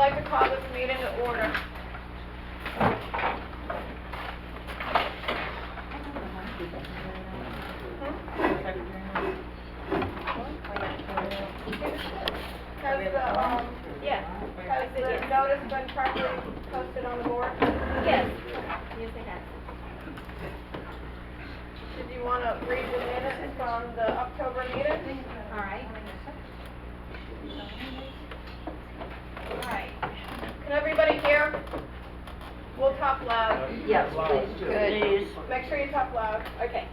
like to call this meeting to order. Has the notice been properly posted on the board? Yes. Yes, it has. Did you want to read the minutes from the October meeting? All right. Alright. Can everybody hear? We'll talk loud. Yes, please do. Good. Make sure you talk loud. Okay.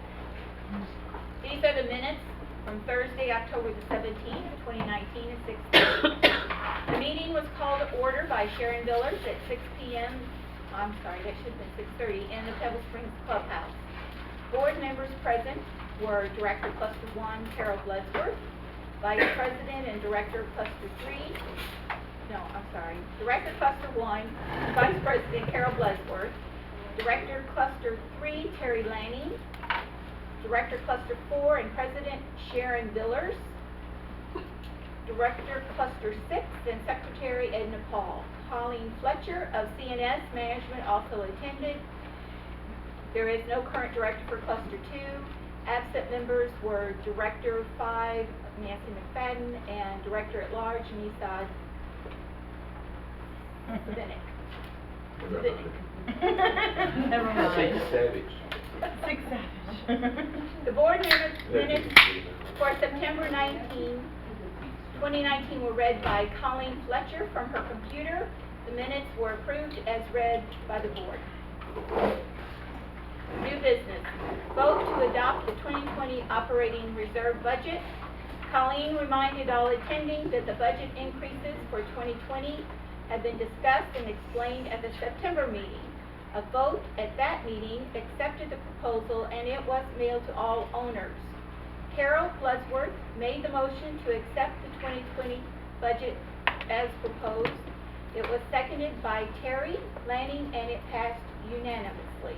These are the minutes from Thursday, October the 17th, 2019 at 6:30. The meeting was called to order by Sharon Villers at 6 p.m. I'm sorry, that should have been 6:30 in the Pebble Springs Clubhouse. Board members present were Director Cluster 1, Carol Bloodsworth, Vice President and Director of Cluster 3, Director Cluster 1, Vice President Carol Bloodsworth, Director Cluster 3, Terry Lanning, Director Cluster 4 and President Sharon Villers, Director Cluster 6 and Secretary Edna Paul. Colleen Fletcher of CNS Management also attended. There is no current director for Cluster 2. Absent members were Director 5, Nancy McFadden, and Director at Large, Nisad Savinik. Never mind. Six Savage. The board minutes for September 19, 2019 were read by Colleen Fletcher from her computer. The minutes were approved as read by the board. New business. Vote to adopt the 2020 operating reserve budget. Colleen reminded all attending that the budget increases for 2020 have been discussed and explained at the September meeting. A vote at that meeting accepted the proposal and it was mailed to all owners. Carol Bloodsworth made the motion to accept the 2020 budget as proposed. It was seconded by Terry Lanning and it passed unanimously.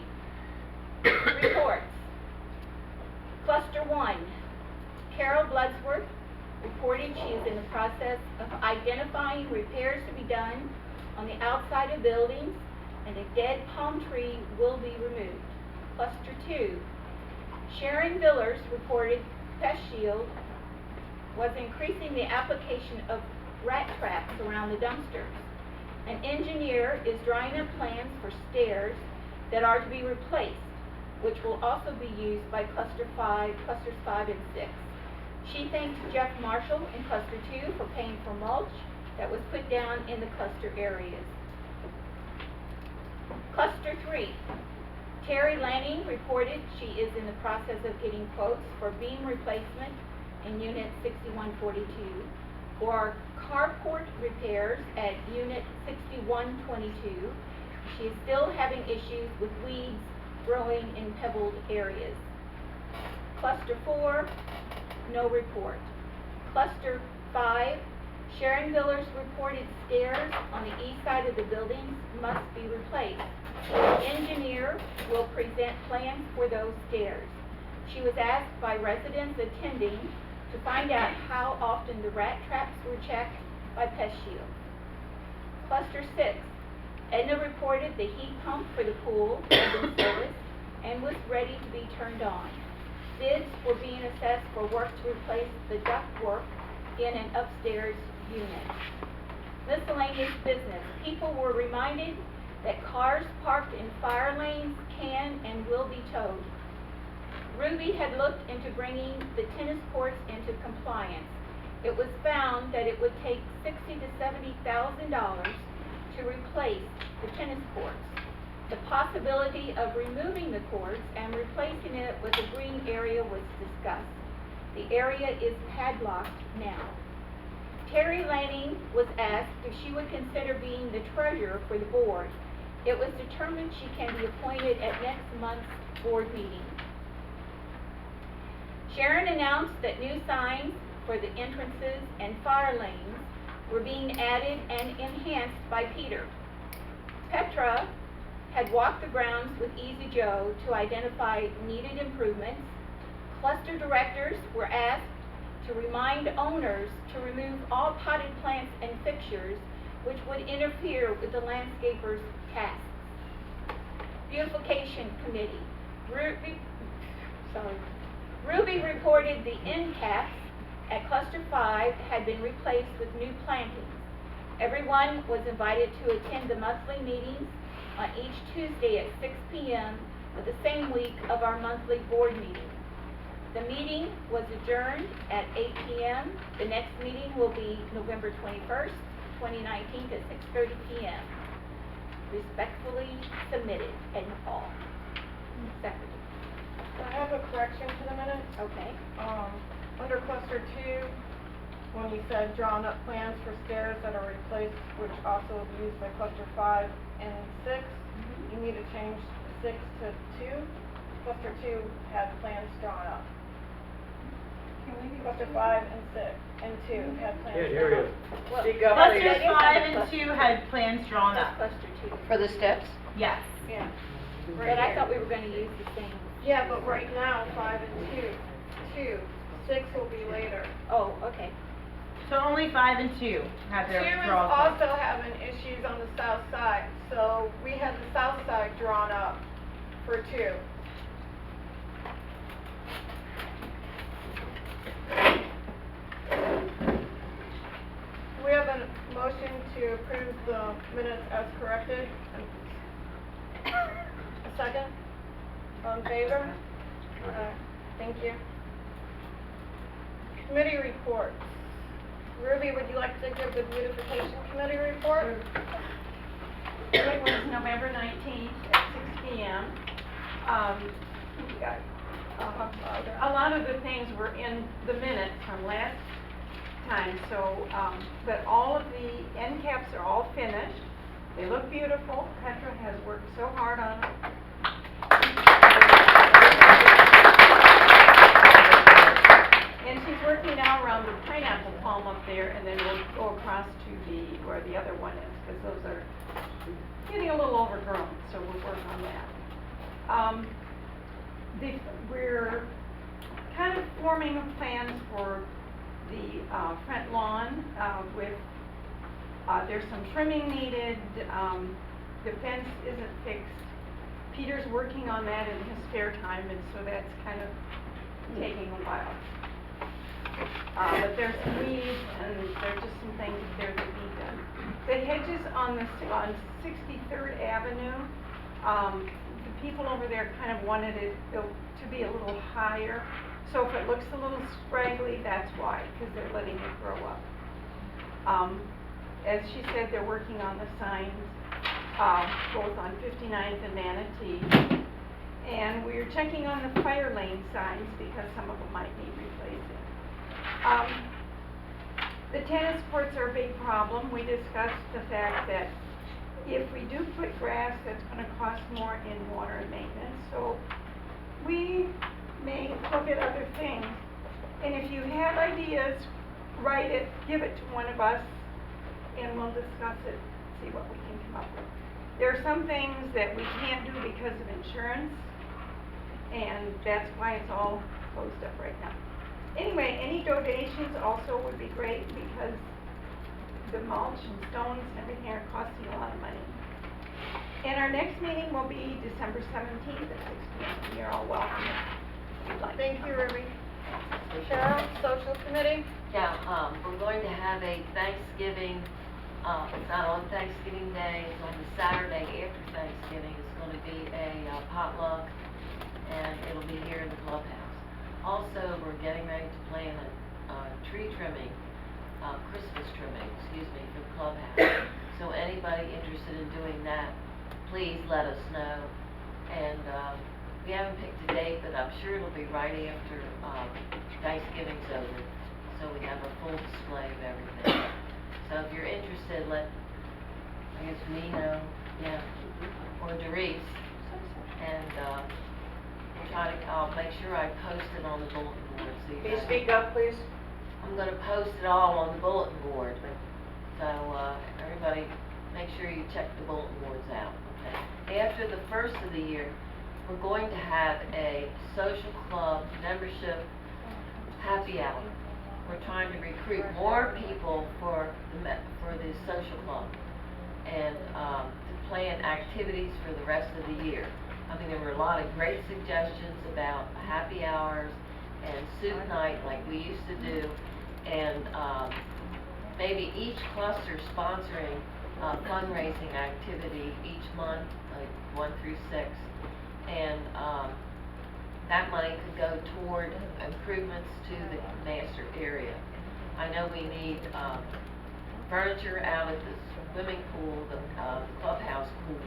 Reports. Cluster 1. Carol Bloodsworth reported she is in the process of identifying repairs to be done on the outside of buildings and a dead palm tree will be removed. Cluster 2. Sharon Villers reported Pest Shield was increasing the application of rat traps around the dumpsters. An engineer is drawing up plans for stairs that are to be replaced, which will also be used by Clusters 5 and 6. She thanks Jeff Marshall in Cluster 2 for paying for mulch that was put down in the cluster areas. Cluster 3. Terry Lanning reported she is in the process of getting quotes for beam replacement in Unit 6142, for carport repairs at Unit 6122. She is still having issues with weeds growing in pebbled areas. Cluster 4, no report. Cluster 5, Sharon Villers reported stairs on the east side of the buildings must be replaced. The engineer will present plans for those stairs. She was asked by residents attending to find out how often the rat traps were checked by Pest Shield. Cluster 6, Edna reported the heat pump for the pool had been serviced and was ready to be turned on. Bids were being assessed for work to replace the ductwork in an upstairs unit. Miscellaneous business. People were reminded that cars parked in fire lanes can and will be towed. Ruby had looked into bringing the tennis courts into compliance. It was found that it would take $60,000 to $70,000 to replace the tennis courts. The possibility of removing the courts and replacing it with a green area was discussed. The area is padlocked now. Terry Lanning was asked if she would consider being the treasurer for the board. It was determined she can be appointed at next month's board meeting. Sharon announced that new signs for the entrances and fire lanes were being added and enhanced by Peter. Petra had walked the grounds with Easy Joe to identify needed improvements. Cluster directors were asked to remind owners to remove all potted plants and fixtures which would interfere with the landscaper's tasks. Beautification Committee. Ruby reported the end caps at Cluster 5 had been replaced with new plantings. Everyone was invited to attend the monthly meetings on each Tuesday at 6 p.m. of the same week of our monthly board meeting. The meeting was adjourned at 8 p.m. The next meeting will be November 21st, 2019 at 6:30 p.m. Respectfully submitted, Ed McCall. Secretary. I have a correction to the minutes. Okay. Under cluster 2, when you said drawn up plans for stairs that are replaced, which also will be used by cluster 5 and 6, you need to change 6 to 2. Cluster 2 had plans drawn up. Cluster 5 and 6 and 2 had plans Can't drawn hear you. up. Well, Speak up, cluster please. is Clusters under 5 and cluster 2 had plans drawn That's up. cluster 2. For the steps? Yes. Yeah. But I thought we were going to use the same. Yeah, but right now 5 and 2. 6 will be later. Oh, okay. So only 5 and 2 have their Chairman's draw. also having issues on the south side, so we had the south side drawn up for 2. We have a motion to approve the minutes as corrected. A second? All in favor? Thank you. Committee reports. Ruby, would you like to give the beautification committee report? It was November 19th at 6 p.m. A lot of the things were in the minutes from last time, so, but all of the end caps are all finished. They look beautiful. Petra has worked so hard on it. And she's working now around the pineapple palm up there, and then we'll go across to where the other one is, because those are getting a little overgrown, so we'll work on that. We're kind of forming plans for the front lawn with, there's some trimming needed, the fence isn't fixed. Peter's working on that in his spare time, and so that's kind of taking a while. But there's some weeds, and there's just some things there that need done. The hedges on 63rd Avenue, the people over there kind of wanted it to be a little higher. So if it looks a little scraggly, that's why, because they're letting it grow up. As she said, they're working on the signs, both on 59th and Manatee. And we're checking on the fire lane signs because some of them might need replacing. The tennis courts are a big problem. We discussed the fact that if we do put grass, that's going to cost more in water and maintenance. So we may look at other things. And if you have ideas, write it, give it to one of us, and we'll discuss it, see what we can come up with. There are some things that we can't do because of insurance, and that's why it's all closed up right now. Anyway, any donations also would be great because the mulch and stones and everything are costing a lot of money. And our next meeting will be December 17th at 6 p.m. You're all welcome if you'd like. Thank you, Ruby. Cheryl, social committee? Yeah, we're going to have a Thanksgiving, it's not on Thanksgiving Day, it's on the Saturday after Thanksgiving. It's going to be a potluck, and it'll be here in the clubhouse. Also, we're getting ready to plan a tree trimming, Christmas trimming, for the clubhouse. So anybody interested in doing that, please let us know. And we haven't picked a date, but I'm sure it'll be right after Thanksgiving's over. So we have a full display of everything. So if you're interested, let, I guess, me know, yeah, or Doris, and I'll make sure I post it on the bulletin board, so you Can you guys. speak up, please? I'm gonna post it all on the bulletin board, so, everybody, make sure you check the bulletin boards out, okay? After the first of the year, we're going to have a social club membership happy hour. we're trying to recruit more people for the social club and, to plan activities for the rest of the year. I mean, there were a lot of great suggestions about happy hours and soup night like we used to do, and, maybe each cluster sponsoring a fundraising activity each month, like 1 through 6. And, that money could go toward improvements to the master area. I know we need, furniture out at the swimming pool, the clubhouse pool.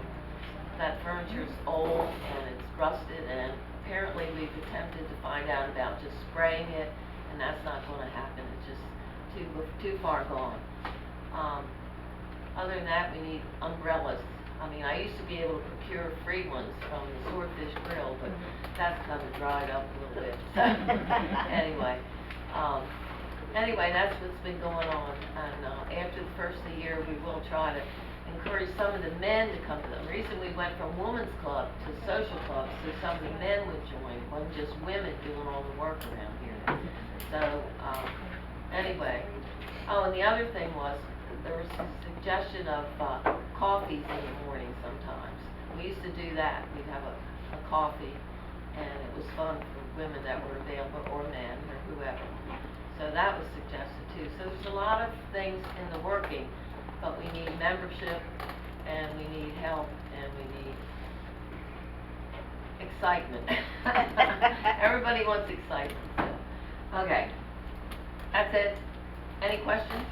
That furniture's old and it's rusted, and apparently we've attempted to find out about just spraying it, and that's not gonna happen, it's just too far gone. Other than that, we need umbrellas. I mean, I used to be able to procure free ones from the Swordfish Grill, but that's kind of dried up a little bit. So, anyway, that's what's been going on. And after the first of the year, we will try to encourage some of the men to come to them. The reason we went from women's club to social clubs, so some of the men would join. It wasn't just women doing all the work around here. So, anyway. Oh, and the other thing was, there was a suggestion of coffees in the morning sometimes. We used to do that. We'd have a coffee, and it was fun for women that were available, or men, or whoever. So that was suggested too. So there's a lot of things in the working, but we need membership, and we need help, and we need excitement. Everybody wants excitement, so. Okay. That's it. Any questions?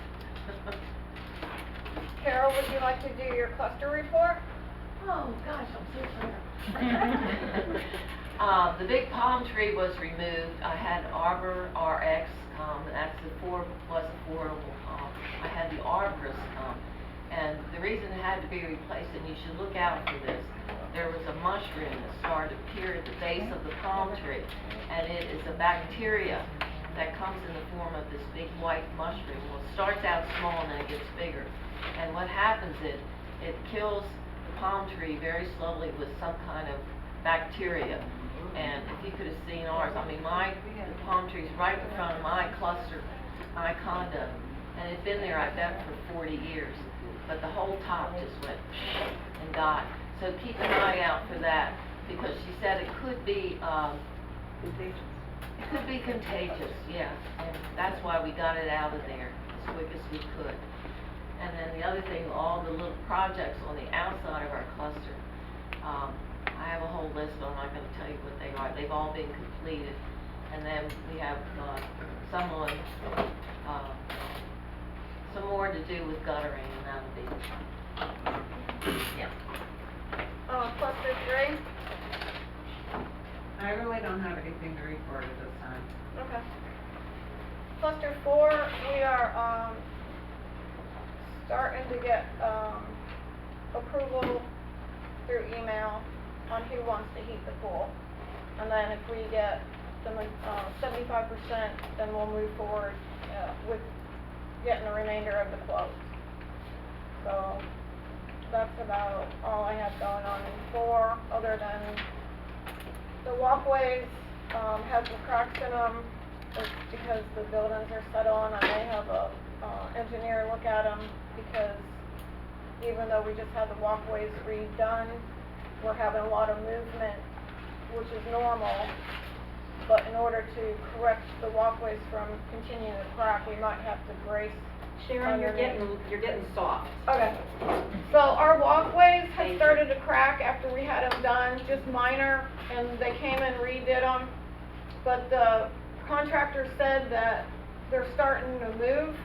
Carol, would you like to do your cluster report? Oh, gosh, I'm so sorry. The big palm tree was removed. I had Arbor RX come, that's the was affordable. I had the arborist come, and the reason it had to be replaced, and you should look out for this, there was a mushroom that started to appear at the base of the palm tree, and it is a bacteria that comes in the form of this big white mushroom. Well, it starts out small and then it gets bigger. And what happens is, it kills the palm tree very slowly with some kind of bacteria. And if you could have seen ours, I mean, the palm tree's right in front of my cluster, my condo. And it's been there, I bet, for 40 years. But the whole top just went and died. So keep an eye out for that, because she said it could be, it could be contagious, yeah, and that's why we got it out of there as quick as we could. And then the other thing, all the little projects on the outside of our cluster, I have a whole list, but I'm not gonna tell you what they are. They've all been completed. And then we have, some more to do with guttering, and that'll be, yeah. Cluster 3? I really don't have anything to report at this time. Okay. Cluster 4, we are, starting to get, approval through email on who wants to heat the pool. And then if we get the, 75%, then we'll move forward, with getting the remainder of the quotes. So, that's about all I have going on in 4, other than the walkways, have some cracks in them. It's because the buildings are set on. I may have a, engineer look at them, because even though we just had the walkways redone, we're having a lot of movement, which is normal. But in order to correct the walkways from continuing to crack, we might have to brace. Sharon, you're getting soft. Okay. So our walkways have started to crack after we had them done, just minor, and they came and redid them. But the contractor said that they're starting to move,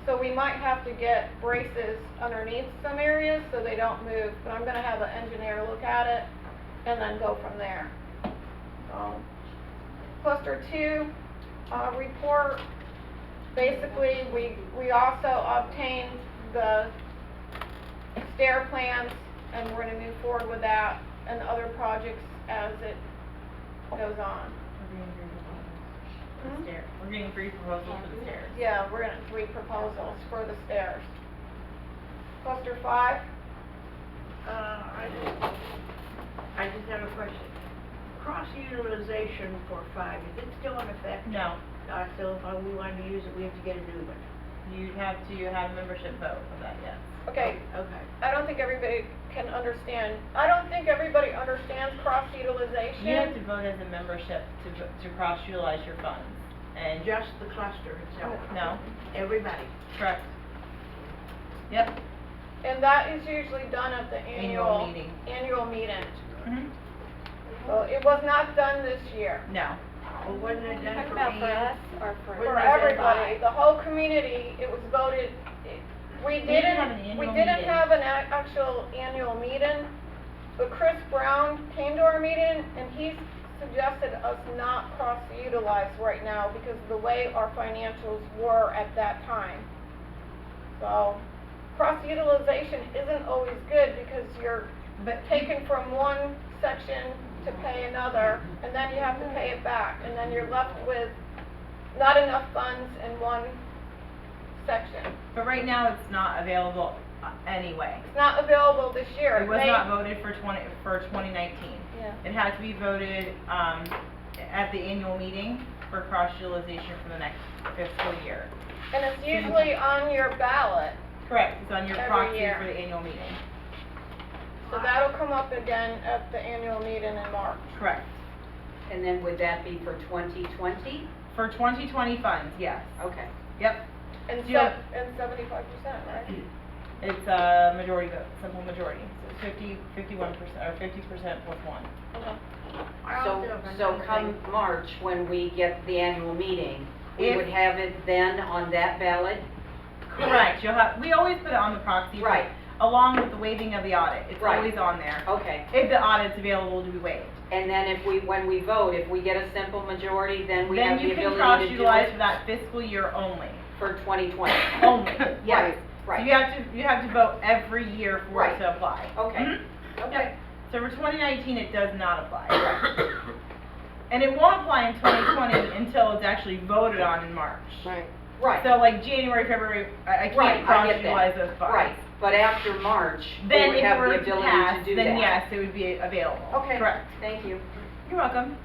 so we might have to get braces underneath some areas so they don't move. But I'm gonna have an engineer look at it and then go from there. Cluster 2, report. Basically, we also obtained the stair plans, and we're gonna move forward with that and other projects as it goes on. We're getting 3 proposals for the stairs. Yeah, we're gonna 3 proposals for the stairs. Cluster 5. I just have a question. Cross utilization for 5, is it still in effect? No, so if we wanted to use it, we have to get a new one. You'd have to have a membership vote of that, yes. Okay, Okay. I don't think everybody can understand, I don't think everybody understands cross-utilization. You have to vote as a membership to cross-utilize your funds, and Just the cluster itself? no, Everybody? correct. Yep. And that is usually done at the Annual meeting. annual meeting. Mhm. So it was not done this year. No. Well, wasn't it done Talking for about me? for us or for? Wasn't For it done everybody, by- the whole community, it was voted, we didn't have an didn't, annual we didn't meeting. have an actual annual meeting, but Chris Brown came to our meeting and he suggested us not cross-utilize right now because of the way our financials were at that time. So, cross-utilization isn't always good because you're But taken from one section to pay another, and then you have to pay it back, and then you're left with not enough funds in one section. But right now, it's not available anyway. It's not available this year. It was May- not voted for 2019. Yeah. It had to be voted, at the annual meeting for cross-utilization for the next fiscal year. And it's usually on your ballot, Correct, it's on your Every proxy year. for the annual meeting. so that'll come up again at the annual meeting in March. Correct. And then would that be for 2020? For 2020 funds, yes. Okay. Yep. And Do you have- 75%, right? It's a majority vote, simple majority. So it's 51%, or 50% plus one. I also have So another come thing. March, when we get the annual meeting, we If- would have it then on that ballot? Correct, you'll have, we always put it on the proxy. Right. Along with the waiving of the audit, it's Right. always on there. Okay. If the audit's available to be waived. And then when we vote, if we get a simple majority, then we have the Then you can ability to do cross-utilize for it that fiscal year only. for 2020? Only, yes. Right. So you have to vote every year for it Right. to apply. Okay. Mhm. Okay. So for 2019, it does not apply. And it won't apply in 2020 until it's actually voted on in March. Right. So like January, February, I Right, can't I get cross-utilize that. those funds. Right, but after March, we Then would if it have were the to ability pass, to do that. then yes, it would be available. Okay. Correct. Thank you. You're welcome.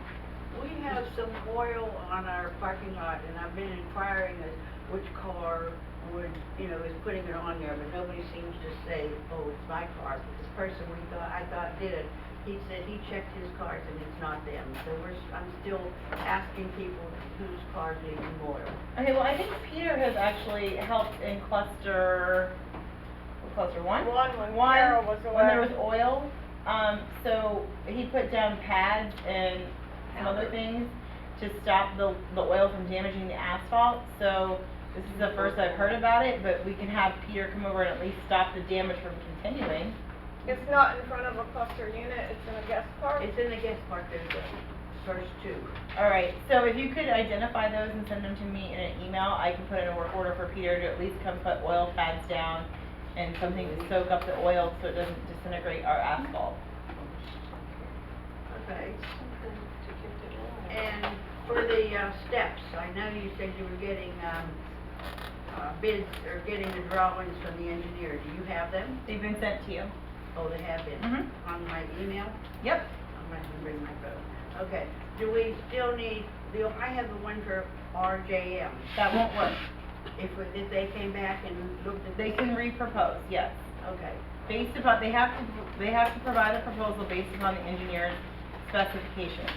We have some oil on our parking lot, and I've been inquiring as which car would, is putting it on there, but nobody seems to say, oh, it's my car. But this person I thought did it, he said he checked his cars and it's not them. So I'm still asking people whose cars need oil. Okay, well, I think Peter has actually helped in cluster one? When Carol was away. When there was oil, so he put down pads and some other things to stop the oil from damaging the asphalt. So this is the first I've heard about it, but we can have Peter come over and at least stop the damage from continuing. It's not in front of a cluster unit, it's in a guest park. It's in the guest park, there's the first two. All right, so if you could identify those and send them to me in an email, I can put in a work order for Peter to at least come put oil pads down and something to soak up the oil so it doesn't disintegrate our asphalt. Okay. And for the steps, I know you said you were getting bids or getting the drawings from the engineer. Do you have them? They've been sent to you. Oh, they have been Mhm. on my email? Yep. I'm going to bring my phone. Okay. Do we still need I have the one for RJM. That won't work. If they came back and looked at They can re-propose, yes. Okay. Based upon, they have to provide a proposal based upon the engineer's specifications.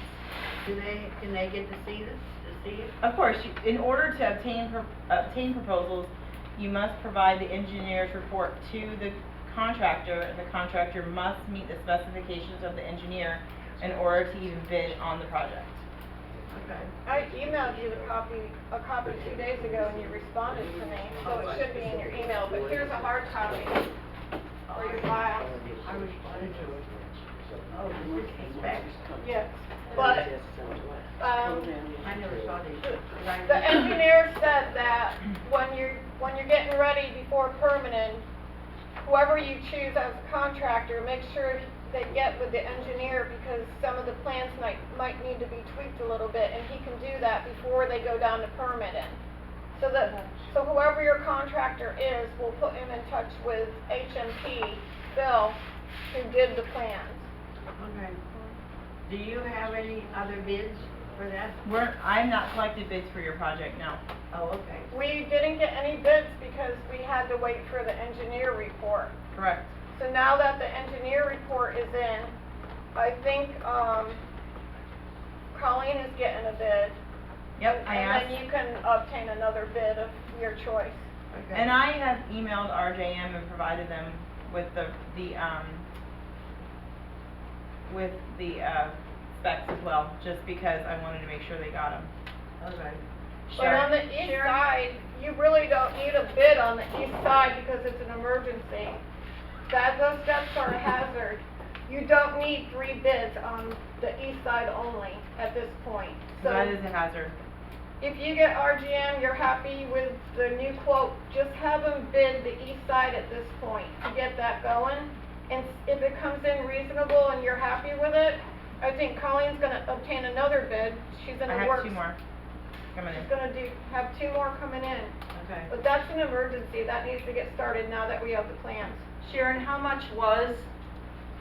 Can they get to see this, to see it? Of course, in order to obtain proposals, you must provide the engineer's report to the contractor, and the contractor must meet the specifications of the engineer in order to even bid on the project. Okay. I emailed you a copy 2 days ago and you responded to me, so it should be in your email, but here's a hard copy for your file. I responded to it. Oh, this is the specs? Yes, but, I never saw these. 'Cause I- the engineer said that when you're getting ready before permitting, whoever you choose as a contractor, make sure they get with the engineer because some of the plans might need to be tweaked a little bit, and he can do that before they go down to permitting. So whoever your contractor is, we'll put him in touch with HMP, Bill, who did the plans. Okay. Do you have any other bids? for that? I'm not collected bids for your project, no. Oh, okay. We didn't get any bids because we had to wait for the engineer report. Correct. So now that the engineer report is in, I think, Colleen is getting a bid. Yep, I asked. And then you can obtain another bid of your choice. Okay. And I have emailed RJM and provided them with the specs as well, just because I wanted to make sure they got them. Okay. But on the east side, you really don't need a bid on the east side because it's an emergency. Those steps are a hazard. You don't need 3 bids on the east side only at this point. So That is a hazard. if you get RGM, you're happy with the new quote, just have them bid the east side at this point to get that going. And if it comes in reasonable and you're happy with it, I think Colleen's gonna obtain another bid. She's in I the have works. 2 more coming in. She's gonna have 2 more coming in. Okay. But that's an emergency. That needs to get started now that we have the plans. Sharon, how much was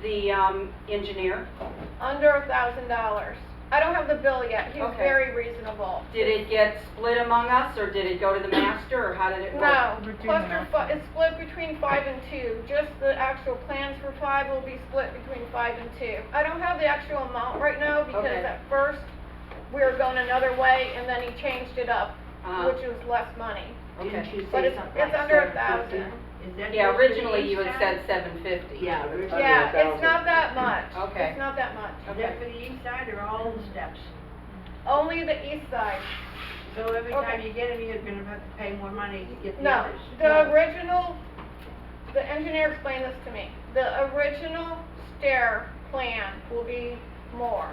the, engineer? Under $1,000. I don't have the bill yet. He was Okay. very reasonable. Did it get split among us, or did it go to the master, or how did it work? No, We're doing cluster that. it's split between 5 and 2. Just the actual plans for 5 will be split between 5 and 2. I don't have the actual amount right now because Okay. at first we were going another way and then he changed it up, which was less money. Didn't Okay. you But say it's something like under 750? 1,000. Is that Yeah, just for the originally you east had side? said 750. Yeah, originally. Yeah, it's not that much. Okay. It's not that much. Is that for the east side or all the steps? Only the east side. So every Okay. time you get them, you're gonna have to pay more money to get the No, others? the original, the engineer explained this to me. The original stair plan will be more.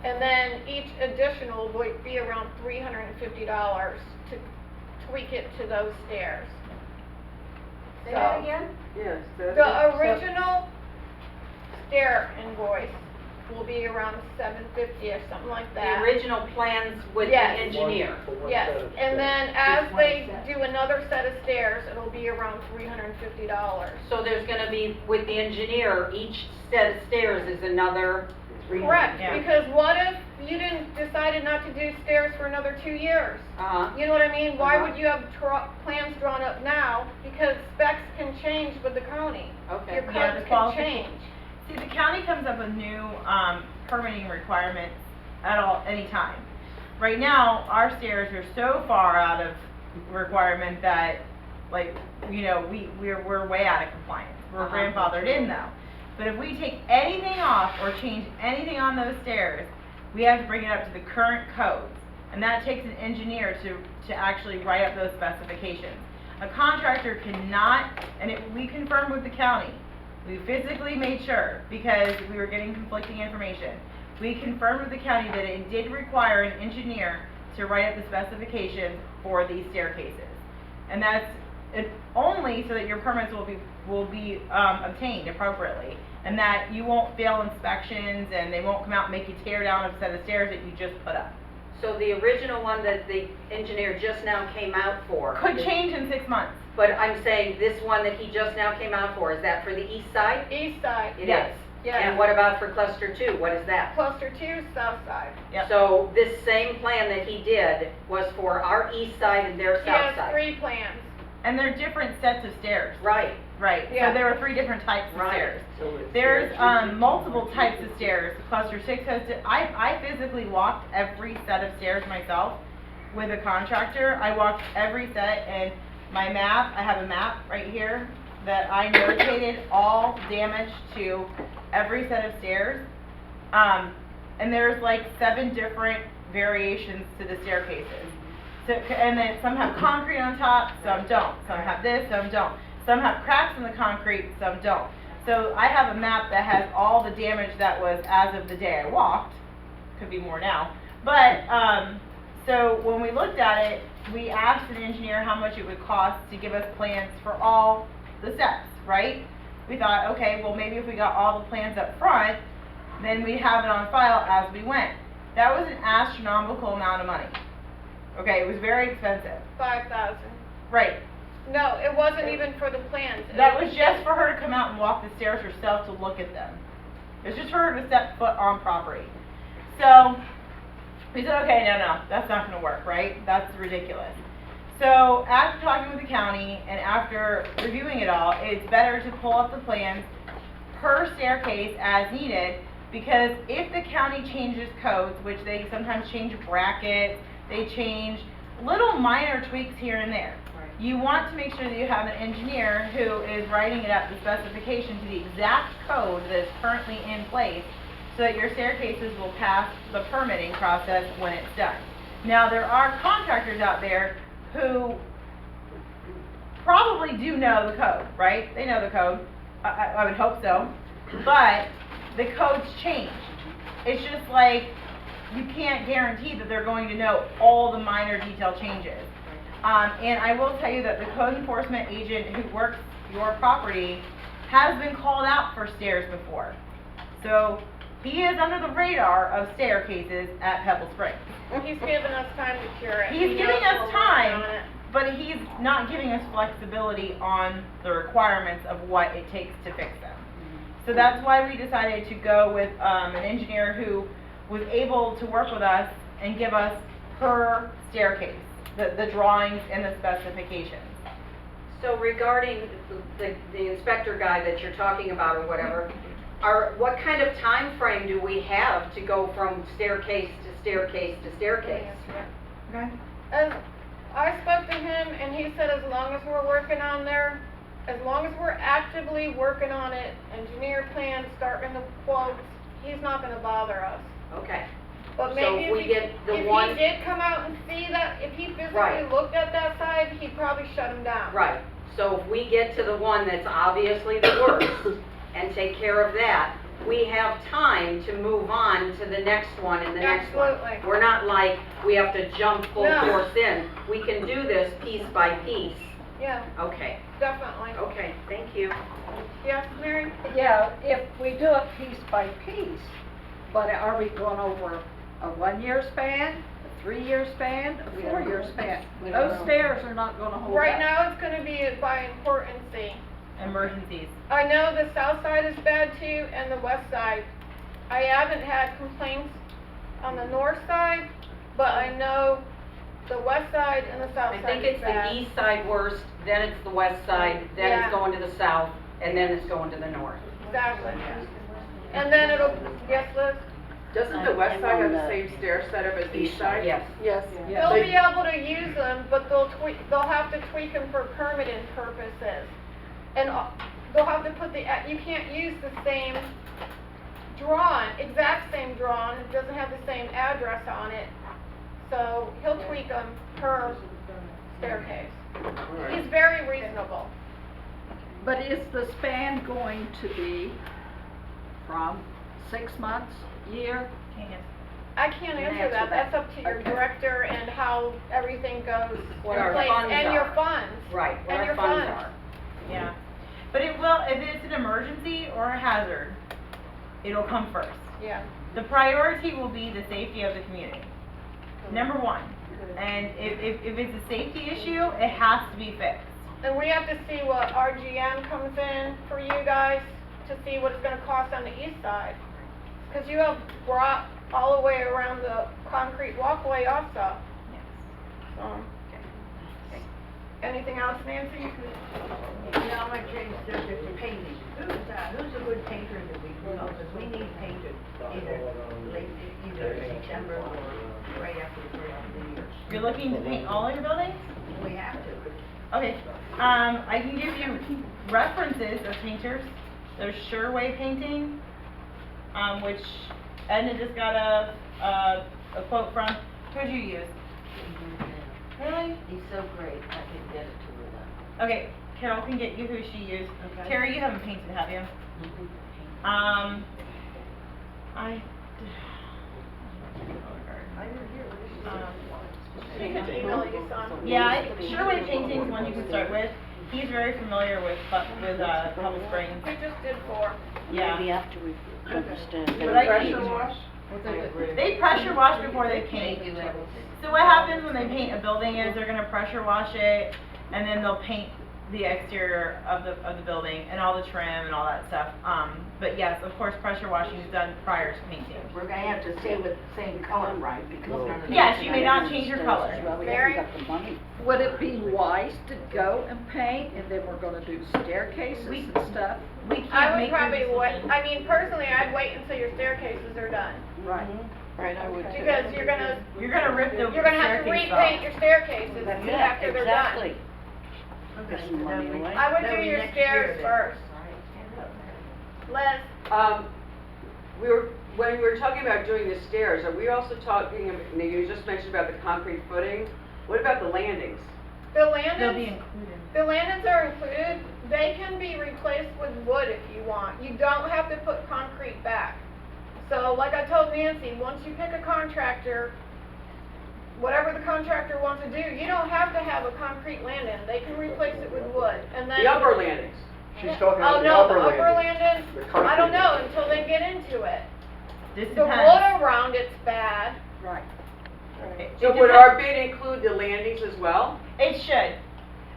And then each additional will be around $350 to tweak it to those stairs. Say that So, again? Yes, the original stair invoice will be around $750 or something like that. The original plans with the Yes. engineer? Yes, and then as Just one they set. do another set of stairs, it'll be around $350. So there's gonna be, with the engineer, each set of stairs is another Correct, Yeah. because what if you decided not to do stairs for another 2 years? You know what I mean? Why Uh-huh. would you have plans drawn up now? Because specs can change with the county. Okay. Your Yeah, the codes can qualification. change. See, the county comes up with new, permitting requirements any time. Right now, our stairs are so far out of requirement that, like, you know, we're way out of compliance. We're Uh-huh. grandfathered in though. But if we take anything off or change anything on those stairs, we have to bring it up to the current codes. And that takes an engineer to actually write up those specifications. A contractor cannot, and we confirmed with the county, we physically made sure, because we were getting conflicting information. We confirmed with the county that it did require an engineer to write up the specifications for these staircases. And that's only so that your permits will be obtained appropriately, and that you won't fail inspections, and they won't come out and make you tear down a set of stairs that you just put up. So the original one that the engineer just now came out for? Could change in 6 months. But I'm saying this one that he just now came out for, is that for the east side? East side, It Yes. is. yes. And what about for cluster 2? What is that? Cluster 2, south side. Yep. So this same plan that he did was for our east side and their He south has side? 3 plans. And they're different sets of stairs. Right. Right, Yeah. so there were 3 different types of Right. stairs. So it's There's stairs. multiple types of stairs. Cluster 6 has, I physically walked every set of stairs myself with a contractor. I walked every set, and my map, I have a map right here that I notated all damage to every set of stairs. And there's like 7 different variations to the staircases. So, and then some have concrete on top, some don't. Some have this, some don't. Some have cracks in the concrete, some don't. So I have a map that has all the damage that was as of the day I walked. Could be more now. But, so when we looked at it, we asked an engineer how much it would cost to give us plans for all the steps, right? We thought, okay, well maybe if we got all the plans up front, then we'd have it on file as we went. That was an astronomical amount of money. Okay, it was very expensive. 5,000. Right. No, it wasn't even for the plans. That was just for her to come out and walk the stairs herself to look at them. It was just for her to step foot on property. So, We said, okay, no, that's not gonna work, right? That's ridiculous. So after talking with the county and after reviewing it all, it's better to pull up the plans per staircase as needed, because if the county changes codes, which they sometimes change brackets, they change little minor tweaks here and there. You want to make sure that you have an engineer who is writing it up, the specification to the exact code that is currently in place, so that your staircases will pass the permitting process when it's done. Now, there are contractors out there who probably do know the code, right? They know the code. I would hope so. But the code's changed. It's just like you can't guarantee that they're going to know all the minor detail changes. And I will tell you that the code enforcement agent who works your property has been called out for stairs before. So he is under the radar of staircases at Pebble Springs. He's given us time to cure it. He's He giving knows we're us working time, on it. but he's not giving us flexibility on the requirements of what it takes to fix them. So that's why we decided to go with an engineer who was able to work with us and give us per staircase, the drawings and the specifications. So regarding the inspector guy that you're talking about or whatever, what kind of time frame do we have to go from staircase to staircase to staircase? Okay. As I spoke to him and he said as long as we're working on there, as long as we're actively working on it, engineer plans, starting the quotes, he's not gonna bother us. Okay. But So maybe if we get the if one- he did come out and see that, if he physically Right. looked at that side, he'd probably shut him down. Right, so if we get to the one that's obviously the worst and take care of that, we have time to move on to the next one and the next one. Absolutely. We're not like, we have to jump full No. force in. We can do this piece by piece. Yeah, Okay, definitely. okay, thank you. Yes, Mary? Yeah, if we do it piece by piece, but are we going over a 1-year span, a 3-year span, a 4-year span? Those stairs are not gonna hold up. Right now, it's gonna be by importancy. Emergencies. I know the south side is bad too, and the west side. I haven't had complaints on the north side, but I know the west side and the south I side think is it's bad. the east side worst, then it's the west side, then Yeah. it's going to the south, and then it's going to the north. Exactly. And then it'll, yes, Liz? Doesn't the west side have the same stair setup as the east side? Yes. Yes. They'll be able to use them, but they'll have to tweak them for permitting purposes. And they'll have to put you can't use the same exact same drawing, it doesn't have the same address on it. So he'll tweak them per staircase. He's very reasonable. But is the span going to be from 6 months, year? I can't answer that, that's up to your Okay. director and how everything goes What in our place, funds and your are. funds. Right, what And our your funds funds. are. Yeah. But it will, if it's an emergency or a hazard, it'll come first. Yeah. The priority will be the safety of the community. Number one. And if it's a safety issue, it has to be fixed. And we have to see what RGM comes in for you guys to see what it's gonna cost on the east side. Cause you have brought all the way around the concrete walkway also. So. Anything else, Nancy? Now I'm gonna change the subject to painting. Who's a good painter that we can know, because we need painted either September or right after the first of the year. You're looking to paint all your buildings? We have to. Okay. I can give you references of painters. There's Sherway Painting, which Edna just got a quote from. Who'd you use? Really? He's so great, I can get it to her though. Okay, Carol can get you who she used. Okay. Terry, you haven't painted, have you? She can email you some. Yeah, Sherway Painting's one you can start with. He's very familiar with Pebble Springs. We just did 4. Yeah. have to understand. But I Pressure can- wash? They pressure wash before they They paint. do everything. So what happens when they paint a building is they're gonna pressure wash it, and then they'll paint the exterior of the building and all the trim and all that stuff. But yes, of course, pressure washing is done prior to painting. We're gonna have to stay with the same color, right, because none of the. Yes, you may not change your color. Well, we Mary? haven't got the money. Would it be wise to go and paint, and then we're gonna do staircases We- and stuff? We can't I would make your probably wait, decision. I mean, personally, I'd wait until your staircases are done. Right. Right, I would too. Because you're gonna You're gonna rip the You're gonna have to staircase repaint off. your staircases That's it, after they're done. exactly. Okay, Get some money away. I would That'll do be your next year stairs then. first. Les, When we were talking about doing the stairs, are we also talking, you just mentioned about the concrete footing, what about the landings? the They'll be landings, included. the landings are included. They can be replaced with wood if you want. You don't have to put concrete back. So like I told Nancy, once you pick a contractor, whatever the contractor wants to do, you don't have to have a concrete landing. They can replace it with wood, and then. The upper landings? She's talking Oh, about the no, upper the upper landing. landing, The I don't concrete know landing. until they get into it. This The depends. wood around it's bad. Right. It So would depends. our bid include the landings as well? It should.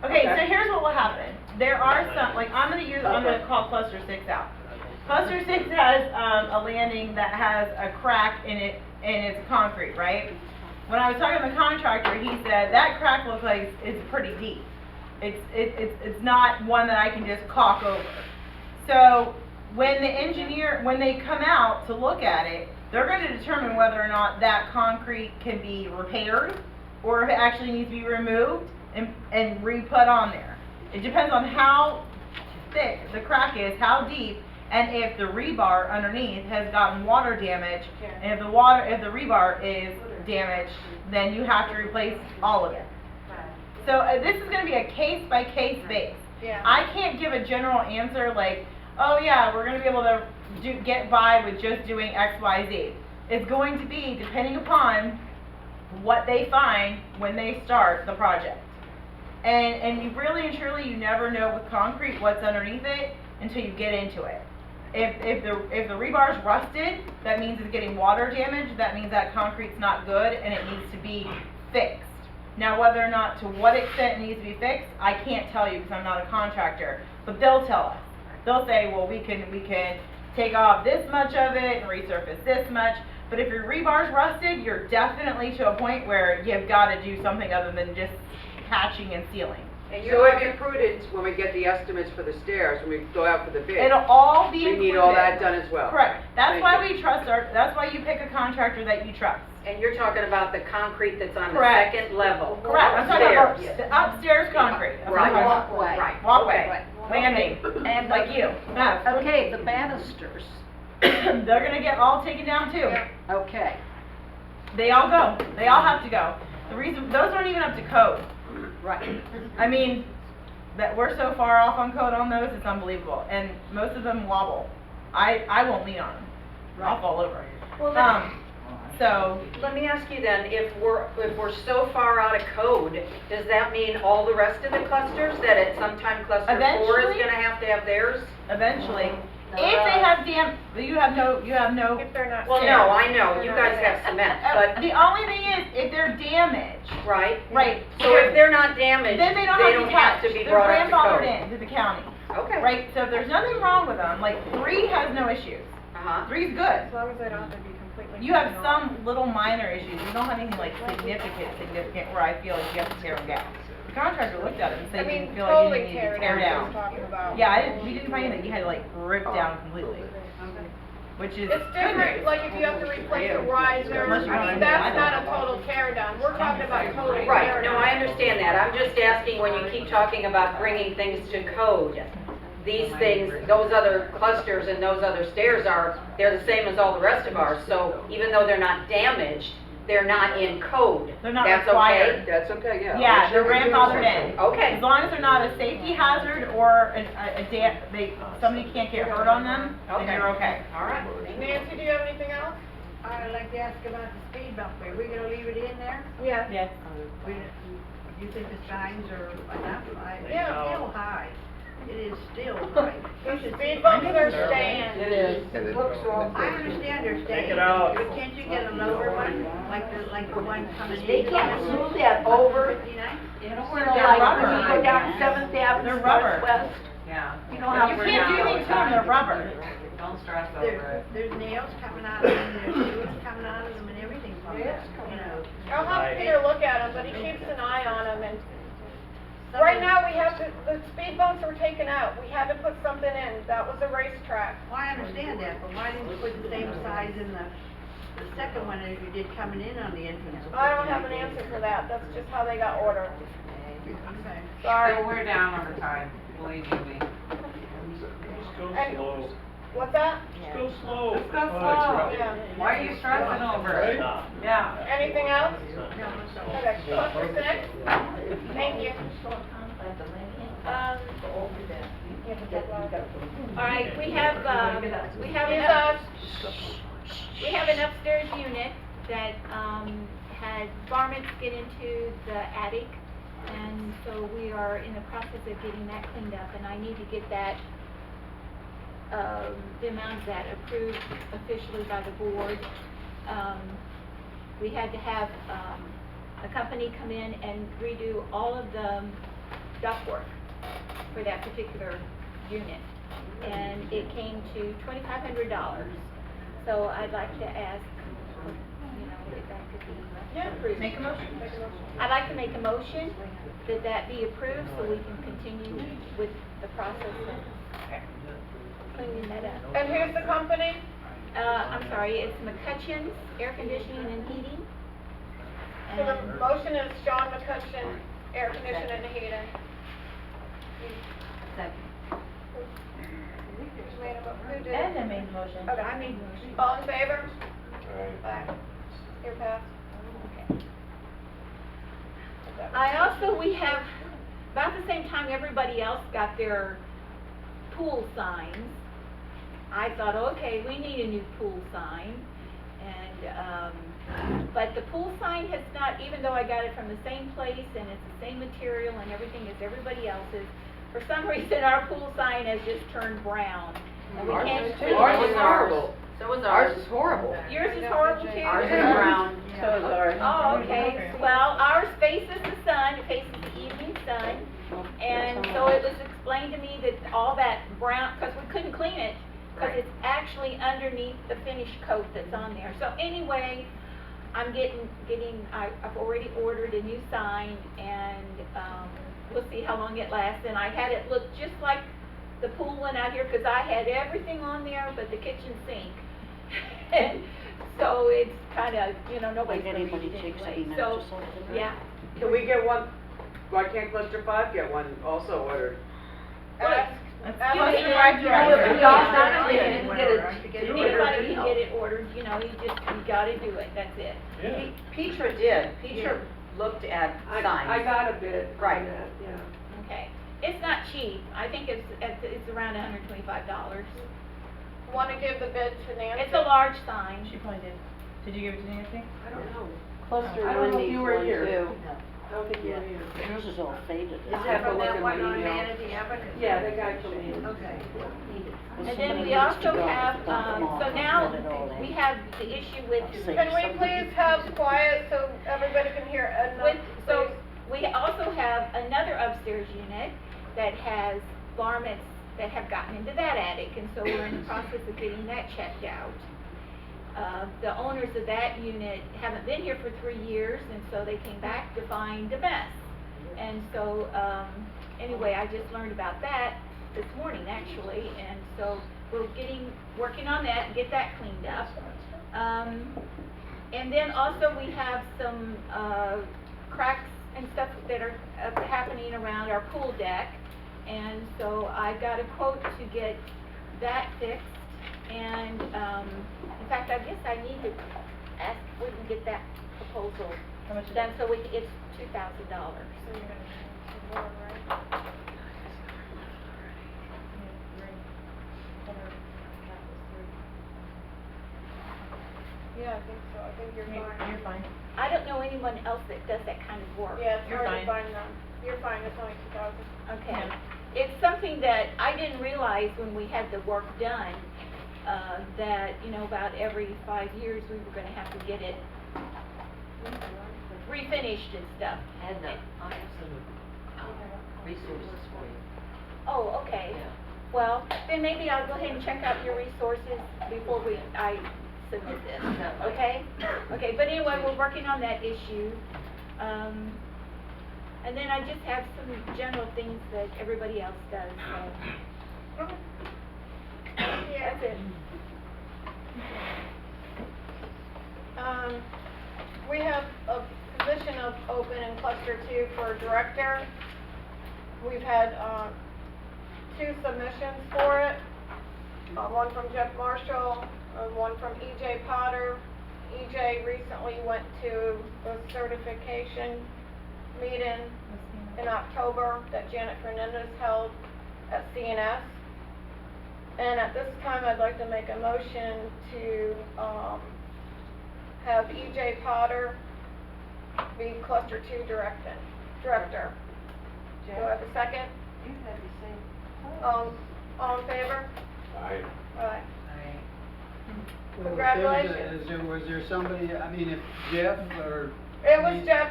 Okay, Okay. so here's what will happen. There are some, like, I'm gonna call cluster 6 out. Cluster 6 has, a landing that has a crack in it, and it's concrete, right? When I was talking to the contractor, he said that crack looks like it's pretty deep. It's not one that I can just caulk over. So, when they come out to look at it, they're gonna determine whether or not that concrete can be repaired, or if it actually needs to be removed and re-put on there. It depends on how thick the crack is, how deep, and if the rebar underneath has gotten water damage. And if the rebar is damaged, then you have to replace all of it. So this is gonna be a case-by-case base. Yeah. I can't give a general answer like, oh yeah, we're gonna be able to get by with just doing X, Y, Z. It's going to be depending upon what they find when they start the project. And you really and truly, you never know with concrete what's underneath it until you get into it. If the rebar's rusted, that means it's getting water damage, that means that concrete's not good and it needs to be fixed. Now, whether or not, to what extent it needs to be fixed, I can't tell you because I'm not a contractor, but they'll tell us. They'll say, well, we can take off this much of it and resurface this much, but if your rebar's rusted, you're definitely to a point where you've got to do something other than just patching and sealing. So it'd be prudent when we get the estimates for the stairs, when we go out for the bid. It'll all be We included. need all that done as well. Correct. That's Thank why you. that's why you pick a contractor that you trust. And you're talking about the concrete that's on the Correct. second level? Correct. I'm talking about Upstairs. the upstairs concrete. That's what Right. I'm talking about. Walkway. Right. Walkway. Landing. And Like you. Matt. Okay, the banisters, They're gonna get all taken down too. Yeah. okay. They all go. They all have to go. The reason, those aren't even up to code. Right. I mean, that we're so far off on code on those, it's unbelievable. And most of them wobble. I won't lean on them. I'll fall over. Well, So, let me ask you then, if we're so far out of code, does that mean all the rest of the clusters, that at some time cluster 4 is Eventually- gonna have to have theirs? eventually, if they have you have no. If they're not. Well, Stairs. no, I know, you guys have cement, but, The only thing is, if they're damaged, right? right? So if they're not damaged, Then they don't have to be touched. be brought up to They're grandfathered code? in to the county, Okay. right? So if there's nothing wrong with them, like 3 has no issues. Uh-huh. 3's good. As long as they don't have to be completely. You have taken off. some little minor issues. You don't have anything like significant where I feel like you have to tear them down. The contractor looked at it and I said he mean, didn't feel like totally you needed tear to it tear down, down. talking about. Yeah, we didn't find that you had to like rip down completely, which is It's good different, news. like if you have to replace a riser, Unless you I want mean, to- that's not a total tear down. We're talking about total tear down. Right, no, I understand that, I'm just asking when you keep talking about bringing things to code, these things, those other clusters and those other stairs they're the same as all the rest of ours, so even though they're not damaged, they're not in code. They're not That's required. okay? That's okay, yeah. Yeah, they're Sure we do grandfathered something. in. Okay. As long as they're not a safety hazard or somebody can't get hurt on them, then Okay. you're okay. All right. Nancy, do you have anything else? I'd like to ask about the speed bump, are we gonna leave it in there? Yeah. Yes. Do you think the signs are enough? Yeah. It's still high, it is still high. Speed bumps are staying. It is. I understand they're staying. it out. But can't you get a lower one, like the one coming in? They can't move that over. 59? You know, know, they're like rubber. when you go down Seventh Avenue They're rubber. Northwest, Yeah. you know how You we're can't do down. anything to them, they're rubber. Don't stress over it. There's nails coming out of them, there's screws coming out of them and everything from them, you know. I'll have Peter look at them, but he keeps an eye on them, and Some right of- now, we have, the speed bumps were taken out. We had to put something in. That was a racetrack. Well, I understand that, but why didn't you put the same size in the second one as you did coming in on the entrance? I don't have an answer for that. That's just how they got ordered. Okay. Sorry. So we're down on the time, believe you me. Just go And- slow. What's that? Just go slow. Let's go Oh, slow. it's Yeah. Why are you stressing over it? Right? Yeah. Anything else? No, I'm sorry. Okay, cluster six? Thank you. All right, we have an upstairs unit that, had varmints get into the attic, and so we are in the process of getting that cleaned up, and I need to get that, the amount of that approved officially by the board. We had to have, a company come in and redo all of the ductwork for that particular unit, and it came to $2,500. So I'd like to ask, you know, if that could be approved. Make a motion. I'd like to make a motion that that be approved so we can continue with the process of cleaning that up. And who's the company? I'm sorry, it's McCutcheon's Air Conditioning and Heating. So the And- motion is John McCutcheon, air conditioning and heating. Who made a who did? Edna made the motion. Okay. I made the motion. All in favor? Aye. Here, pass. We have, about the same time everybody else got their pool signs, I thought, okay, we need a new pool sign. And, but the pool sign has not, even though I got it from the same place and it's the same material and everything as everybody else's, for some reason our pool sign has just turned brown. And we can't Ours is see too. Ours it. is horrible. So was Ours is horrible. Yours is horrible too? Ours is brown. So is ours. Oh, okay. Well, ours faces the sun, it faces the evening sun. And so it was explained to me that all that brown, because we couldn't clean it, because it's actually underneath the finish coat that's on there. So anyway, I'm I've already ordered a new sign, and we'll see how long it lasts. And I had it look just like the pool one out here, because I had everything on there but the kitchen sink. And so it's kind of, you know, nobody's Like gonna read anybody it takes anyway. a So, match or something? yeah. Can we get one, why can't cluster 5 get one also ordered? Ask That's Cluster cluster five five director. We all director. got it. Anybody Anybody can get it ordered, you know, you gotta do it, that's it. Yeah. Petra did. Petra looked at signs. I got a bid Right. on that, yeah. Okay. It's not cheap. I think it's around $125. Want to give the bid to Nancy? It's a large sign. She probably did. Did you give it to Nancy? I don't know. Cluster I don't know one if needs you were one here. too. I don't think you were here. Yours is all faded. Just have to From look that at my one on email. Manatee Avenue? Yeah, the guy told me. Okay. And then we also have, so now we have the issue with, Can we please have quiet so everybody can hear Edna? so we also have another upstairs unit that has varmints that have gotten into that attic, and so we're in the process of getting that checked out. The owners of that unit haven't been here for 3 years, and so they came back to find a mess. And so, anyway, I just learned about that this morning, actually, and so we're working on that and get that cleaned up. And then also we have some, cracks and stuff that are happening around our pool deck. And so I got a quote to get that fixed, and, in fact, I guess I need to ask if we can get that proposal How much is done, it? so it's $2,000. So you're gonna need some more, right? Yeah, I think so. I think you're fine. You're fine. I don't know anyone else that does that kind of work. Yeah, it's You're hard to fine. find them. You're fine, it's only 2,000. Okay. it's something that I didn't realize when we had the work done, that, you know, about every 5 years, we were gonna have to get it refinished and stuff. And, I have some, resources for you. Oh, okay. Yeah. Well, then maybe I'll go ahead and check out your resources before I submit this, Definitely. okay? Okay, but anyway, we're working on that issue. And then I just have some general things that everybody else does, so. That's it. We have a position open in cluster 2 for director. We've had, 2 submissions for it. One from Jeff Marshall, one from EJ Potter. EJ recently went to the certification meeting in October that Janet Fernandez held at CNS. And at this time, I'd like to make a motion to, have EJ Potter be cluster 2 director. Do I have a second? You had the same. All in favor? Aye. Aye. Well, Congratulations. Was there somebody, I mean, if Jeff or? It was Jeff,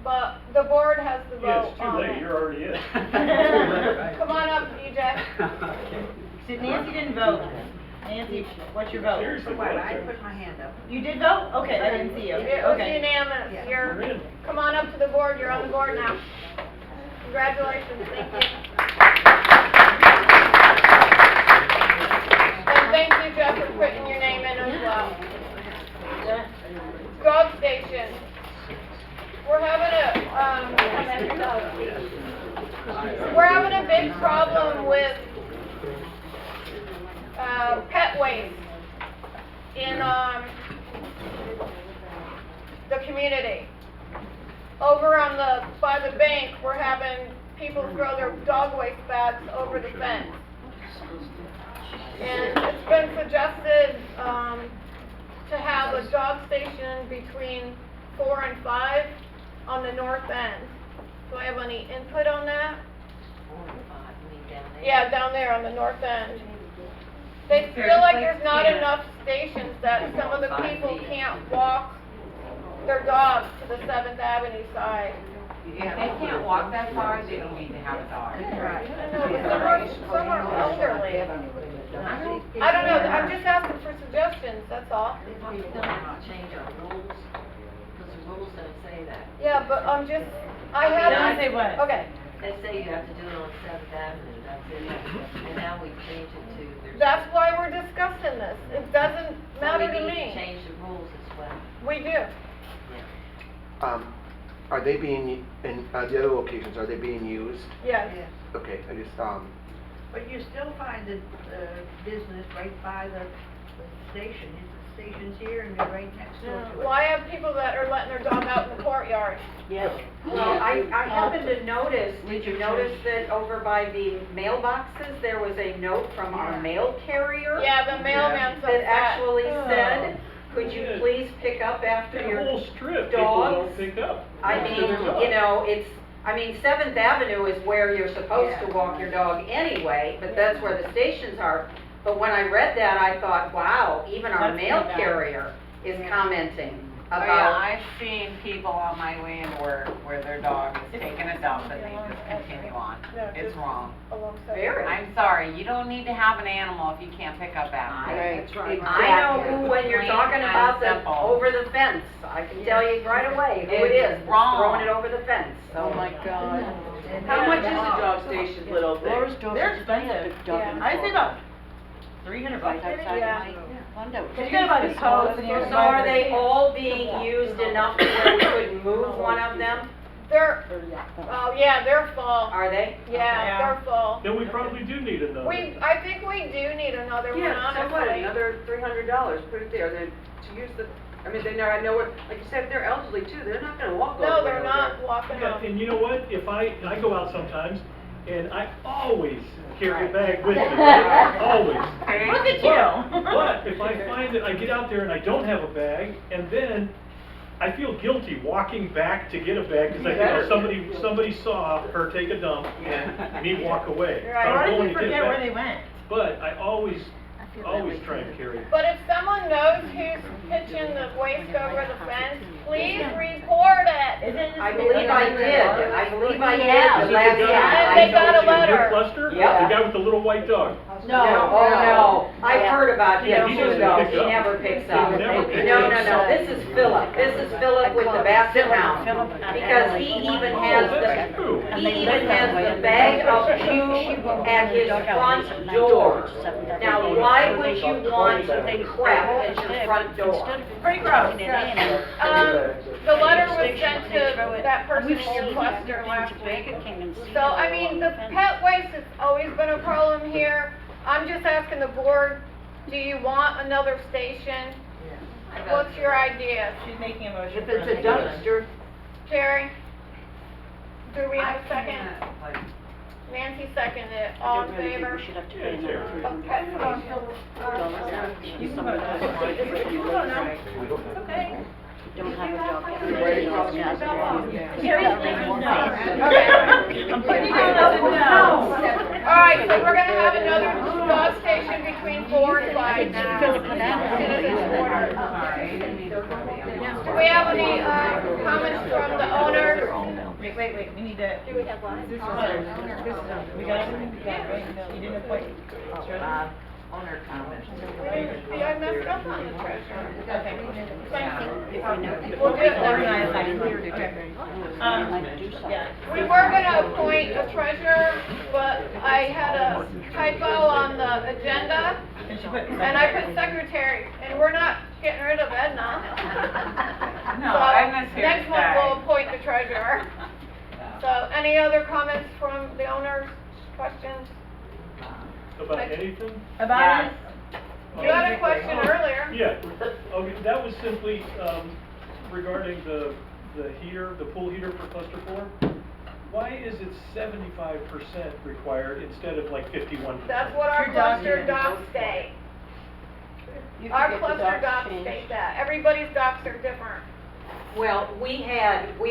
but the board has the Yeah, vote it's too on late, it. you're already in. Come on up, EJ. Okay. Nancy didn't vote. Nancy, what's your vote? Seriously, What, what? I put my hand up. You did vote? Okay, I didn't see you. It was Okay. unanimous. Yeah. You're in. Come on up to the board, you're on the board now. Congratulations, thank you. And thank you, Jeff, for putting your name in as well. Dog station. We're having a big problem with, pet waste in, the community. Over on by the bank, we're having people throw their dog waste bags over the fence. And it's been suggested, to have a dog station between 4 and 5 on the north end. Do I have any input on that? 4 and 5, you mean down there? Yeah, down there on the north end. They feel like there's not enough stations that some of the people can't walk their dogs to the 7th Avenue side. Yeah, they can't walk that far, they don't need to have a dog. Right. I know, but some are elderly. I don't know, I'm just asking for suggestions, that's all. We still have to change our rules, because the rules don't say that. Yeah, but I Don't haven't. say what? Okay, They say you have to do it on 7th Avenue, that's it. And now we've changed it to, there's. that's why we're discussing this. It doesn't matter to So we need to me. change the rules as well. We do. Are they being, in, the other locations, are they being used? Yes. Yes. Okay, I just, But you still find the, business right by the station. The station's here and they're right next door to it. Well, I have people that are letting their dog out in the courtyard. Yes. Well, I happened to notice, did you notice that over by the mailboxes, there was a note from our mail carrier? Yeah, the mailman's That upset. actually said, could you Oh. please pick up after The your whole strip, people dogs? don't pick up. I after mean, their dog. you know, I mean, 7th Avenue is where you're supposed to walk your dog anyway, but that's where the stations are. But when I read that, I thought, wow, even our That's mail too bad. carrier is commenting Oh, yeah, about. I've seen people on my way into work where their dog is taking a dump and they just continue on. No, It's just wrong. alongside. Very. I'm sorry, you don't need to have an animal if you can't pick up after it. That's right. I know who, when you're Plain talking and about the, simple. over the fence, I can tell you right away who it It's is, wrong. throwing it over the fence, so. Oh my God. How much is a dog station, little thing? Laura's dog They're is big expensive. dog Yeah. in I'd say Florida. about $300 Right outside Yeah. my condo. You gotta buy the post and your. So are they all being used enough to where we could move one of them? They're, oh yeah, they're full. Are they? Yeah, Yeah. they're full. Then we probably do need another. I think we do need another one, Yeah, so what, honestly. another $300, put it there, then to use the, I mean, they know, I know what, like you said, if they're elderly too, they're not gonna walk all No, the way they're over not there. walking Yeah, up. and you know what, and I go out sometimes, and I always carry a bag with me, always. Look at you. But if I find that I get out there and I don't have a bag, and then I feel guilty walking back to get a bag, cause I think somebody saw her take a dump and me walk away. Right. But I'm Why did going you to get forget where back. they went? But I always try and carry. But if someone knows who's pitching the waste over the fence, please report it. I believe I did, the And last time. they got a Your letter. cluster? Yep. The guy with the little white dog? No, oh no, I've heard about Yeah, him he too doesn't though, pick he up. never picks up. He never picks No, up. this is Philip with the basset hound. Because he even has That's true. the bag of poo at his front door. Now, why would you want crap at your front door? Pretty gross. The letter was sent to that person in your cluster last week. So, I mean, the pet waste has always been a problem here. I'm just asking the board, do you want another station? What's your idea? She's making a motion. If it's a dumpster, Terry? Do we have a second? Nancy seconded it. All in favor? should have to pay another Okay, You Okay. don't have a dog. Terry's leaving now. Okay. I'm putting her no. Alright, so we're gonna have another dog station between 4 and 5 now. Citizens order. Do we have any, comments from the owner? Wait, we need to. Do we have one? We got everything? Yeah, right, you didn't appoint. Owner comments. I messed up on the treasurer. Okay. We'll do it Organize, then. okay. Yeah. We were gonna appoint a treasurer, but I had a typo on the agenda, And she put. and I put secretary, and we're not getting rid of Edna. No, So, Edna's here to next month stay. we'll appoint the treasurer. So, any other comments from the owners, questions? About anything? About it? You had a question earlier. Yeah, okay, that was simply, regarding the heater, the pool heater for cluster 4. Why is it 75% required instead of like 51%? That's what our Your dog cluster heater. docs state. You can Our get the cluster docs docs changed. state that. Everybody's docs are different. Well, we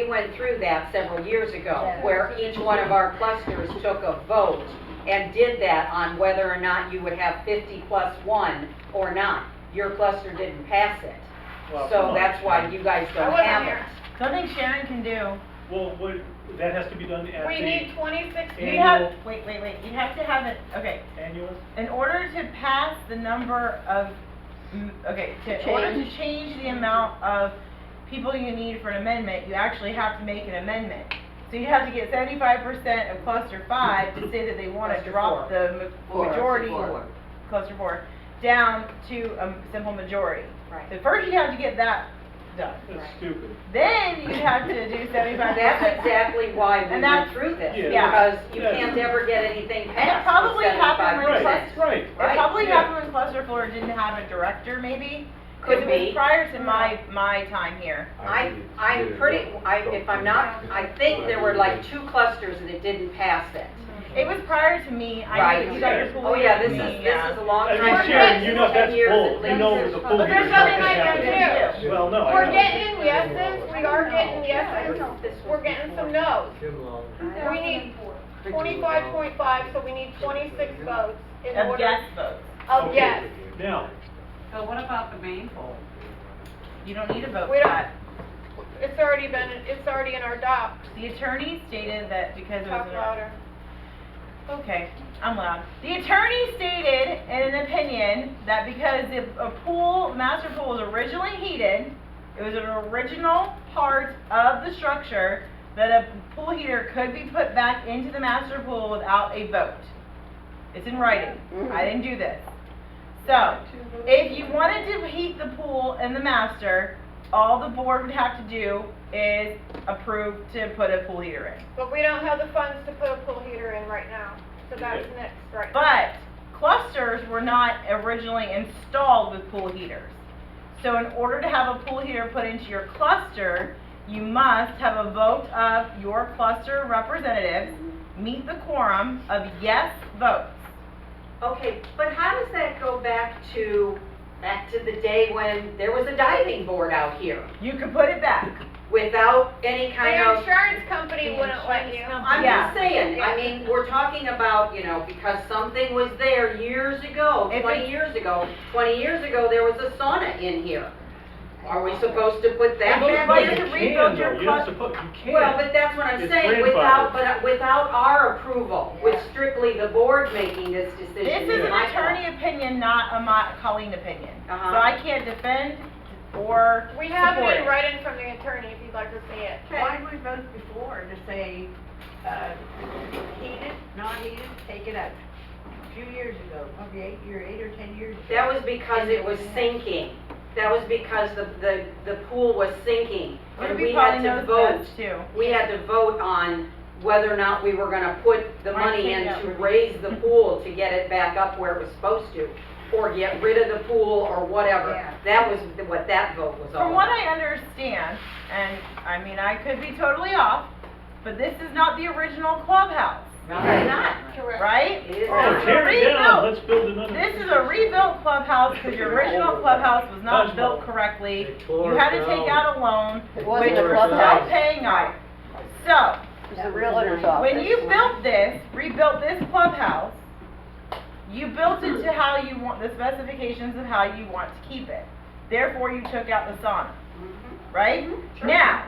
went through that several years ago, where each one of our clusters took a vote and did that on whether or not you would have 50 plus 1 or not. Your cluster didn't pass it. Well, come So on. that's why you guys I don't wasn't have here. it. Something Sharon can do. Well, that has to be done at We the need 26 Annual- You have, wait, you have to have it, okay. annual? In order to pass the number of, in order to change the amount of people you need for an amendment, you actually have to make an amendment. So you have to get 75% of cluster 5 to say that they want to drop the majority, cluster 4, down to a simple majority. Right. So first you have to get that done. That's stupid. Then you have to do 75%. That's exactly why we And went that's- through this, Yeah. because you Yeah. can't ever get anything And it passed probably with happened when 75%. Right. It Right. probably Yeah. happened when cluster 4 didn't have a director, maybe? Could Because it be. was prior to my time here. I think there were like 2 clusters and it didn't pass it. It was prior to me. I Right. knew you guys were Oh yeah, pulling this me, is a long I time. mean, Sharon, you know 10 that's years bull. at You know least. the pool But there's heater's something not I gonna can happen. do. Well, no, I We're know. getting yeses, we are getting yeses, we're getting some no's. We need 25.5, so we need 26 votes in Of order. yes votes. Of Okay. yes. Now, So what about the main pole? You don't need a vote We for don't- that. It's already in our docs. The attorney stated that because it was Talk an. louder. Okay, I'm loud. The attorney stated in an opinion that because if a master pool was originally heated, it was an original part of the structure, that a pool heater could be put back into the master pool without a vote. It's in writing. I didn't do this. So, if you wanted to heat the pool in the master, all the board would have to do is approve to put a pool heater in. But we don't have the funds to put a pool heater in right now, so that's next, right? But clusters were not originally installed with pool heaters. So in order to have a pool heater put into your cluster, you must have a vote of your cluster representatives, meet the quorum of yes votes. Okay, but how does that go back to back to the day when there was a diving board out here You can put it back. without any kind The of. insurance company wouldn't let you. I'm Yeah. just saying, I mean, we're talking about, you know, because something was there years ago, If 20 it's- years ago. 20 years ago, there was a sauna in here. Are we supposed to put that Well, back but in? you to can, rebuild your though. You're not closet. supposed, you can't. Well, but that's what I'm It's saying, without, grandfathered. but without our approval, with strictly the board making this decision. This is an my attorney fault. opinion, not a Colleen opinion. Uh-huh. So I can't defend or We have support it in writing from the attorney if you'd like to see it. Why did we vote before to say, heated, not heated, take it out? A few years ago, probably 8 or 10 years ago. That was because it was sinking. That was because the pool was sinking. And Ruby we had probably to knows vote, best too. we had to vote on whether or not we were gonna put the Why money can't in that to Ruby? raise the pool to get it back up where it was supposed to, or get rid of the pool or whatever. Yeah. That was what that vote was all From what about. I understand, and I mean, I could be totally off, but this is not the original clubhouse, No, it's not. Correct. right? It is Oh, not. tear it down, Rebuilt. let's build another. This is a rebuilt clubhouse because your original clubhouse was not Taj built Mahal. correctly. They tore You had it to take down. out a loan, It which wasn't we're a still clubhouse. paying off. So, It's the realtor's office. when you built this, rebuilt this clubhouse, you built it to how you want, the specifications of how you want to keep it. Therefore, you took out the sauna, right? Sure. Now,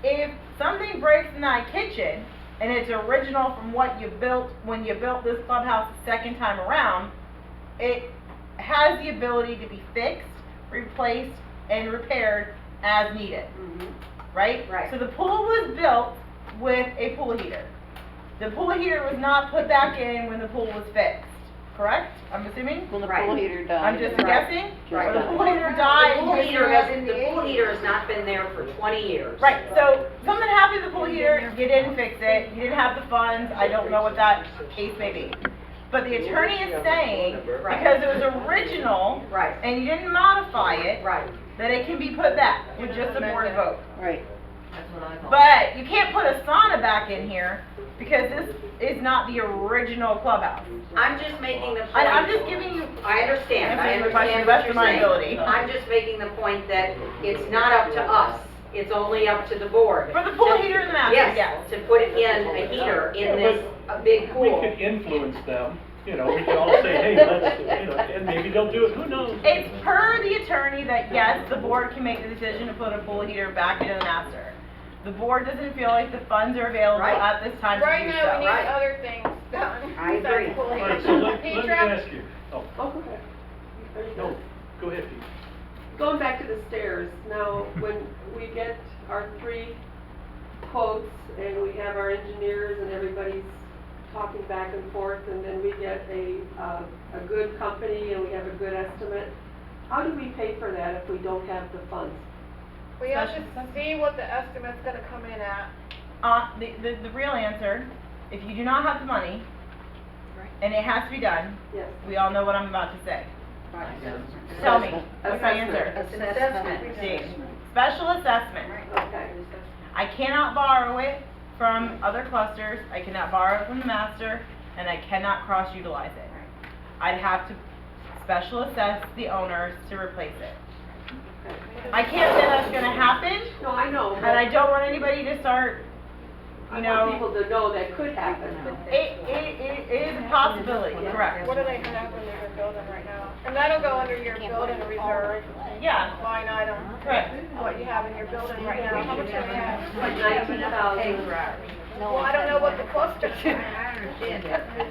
if something breaks in that kitchen and it's original from what you built when you built this clubhouse the second time around, it has the ability to be fixed, replaced, and repaired as needed, Mhm. right? Right. So the pool was built with a pool heater. The pool heater was not put back in when the pool was fixed, correct? I'm assuming? When the Right. pool heater died. I'm just Right. guessing? Right. Or the pool heater died? The pool heater has not been there for 20 years. Right, so something happened to the pool heater, you didn't fix it, you didn't have the funds, I don't know what that case may be. But the attorney is saying, Right. because it was original, Right. and you didn't modify it, Right. that it can be put back with just a board vote. Right. That's what I thought. But you can't put a sauna back in here, because this is not the original clubhouse. I'm just making the point. I'm just giving you, I understand, I Answering the question understand to the what best you're of my saying. ability. I'm just making the point that it's not up to us, it's only up to the board. for the pool To- heater and the master, yes. Yes, to put in a heater Yeah, in this, a big We pool. could influence them, you know, we could all say, hey, let's, you know, and maybe they'll do it, who knows? It's per the attorney that yes, the board can make the decision to put a pool heater back into the master. The board doesn't feel like the funds are available Right. at this time to Right do now, we need so. Right. other things done. I besides agree. pulling All right, it. so let me Petra? ask you, Oh, go ahead. Are you no, done? go ahead, Pete. Going back to the stairs, now, when we get our 3 quotes, and we have our engineers and everybody's talking back and forth, and then we get a good company and we have a good estimate, how do we pay for that if we don't have the funds? We have to see what the estimate's gonna come in at. The real answer, if you do not have the money, and it has to be done, Yes. we all know what I'm about to say. Tell me, what's my answer? It's an assessment. D. Special assessment. Okay. I cannot borrow it from other clusters, I cannot borrow it from the master, and I cannot cross-utilize it. I'd have to special assess the owners to replace it. I can't say that's gonna happen, No, I know, and I but don't want anybody to start, I you want know, people to know that could happen. it is a possibility, correct? What do they have in their building right now? And that'll go under your building reserve Yeah, line item. correct. What you have in your building right now. How much do we have? Like 19,000. Well, I don't know what the cluster. I understand that, but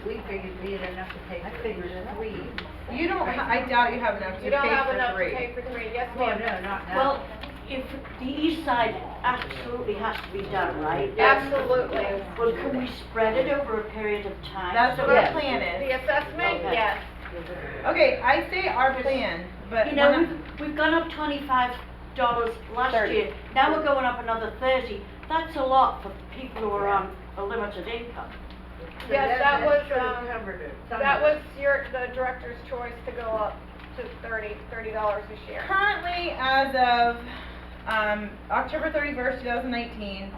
we figured we had enough to pay for 3. You don't, I doubt you have enough to You don't pay have for enough to 3. pay for 3, yes Well, ma'am. no, not now. Well, if the east side absolutely has to be done, right? Absolutely. Well, can we spread it over a period of time? That's what our plan The is. assessment, Okay. yes. Okay, I say our plan, but You know, when I- we've gone up $25 last 30. year, now we're going up another 30. That's a lot for people who are on a limited income. So Yes, that was, should have covered it. Some That of it. was the director's choice to go up to $30 this year. currently, as of, October 31st, 2019,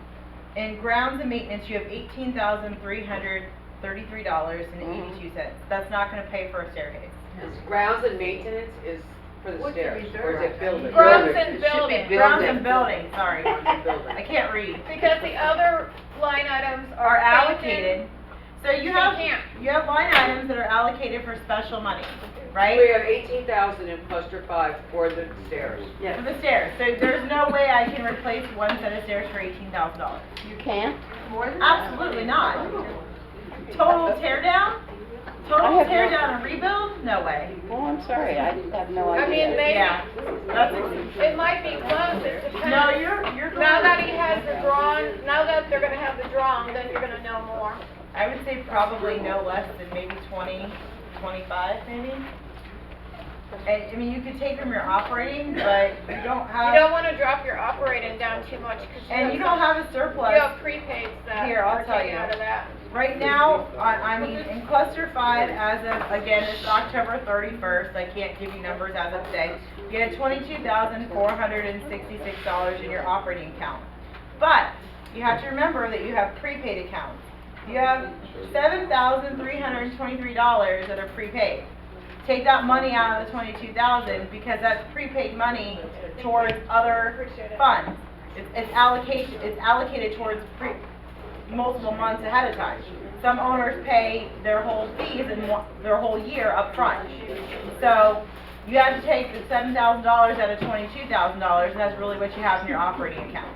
in grounds and maintenance, you have $18,335 $33.82. That's not gonna pay for a staircase. Grounds and maintenance is for the What's the stairs, reserve? or is it building? Grounds and It should be building. Grounds building. and building, sorry. Grounds and building. I can't read. Because the other line items Are are allocated. So you So have, you can't. you have line items that are allocated for special money, right? We have 18,000 in cluster 5 for the stairs. For the stairs. So there's no way I can replace one set of stairs for $18,000. You can't? Absolutely not. Total tear down? Total have tear no- down and rebuild? No way. Oh, I'm sorry, I have no I idea. mean, maybe, Yeah. That's it might be close, it depends. No, you're Now that correct. he has the drawing, now that they're gonna have the drawing, then you're gonna know more. I would say probably no less than maybe 20, 25 maybe. I mean, you could take from your operating, but you don't have. You don't wanna drop your operating down too much, cause And you don't have a surplus. You have prepaids that Here, I'll are tell taken you. out of that. Right now, I mean, in cluster 5, as of, again, it's October 31st, I can't give you numbers as of today. You had $22,466 in your operating account. But, you have to remember that you have prepaid accounts. You have $7,323 that are prepaid. Take that money out of the $22,000 because that's prepaid money towards other funds. It's allocated towards multiple months ahead of time. Some owners pay their whole fees and their whole year up front. So you have to take the $7,000 out of $22,000, and that's really what you have in your operating account.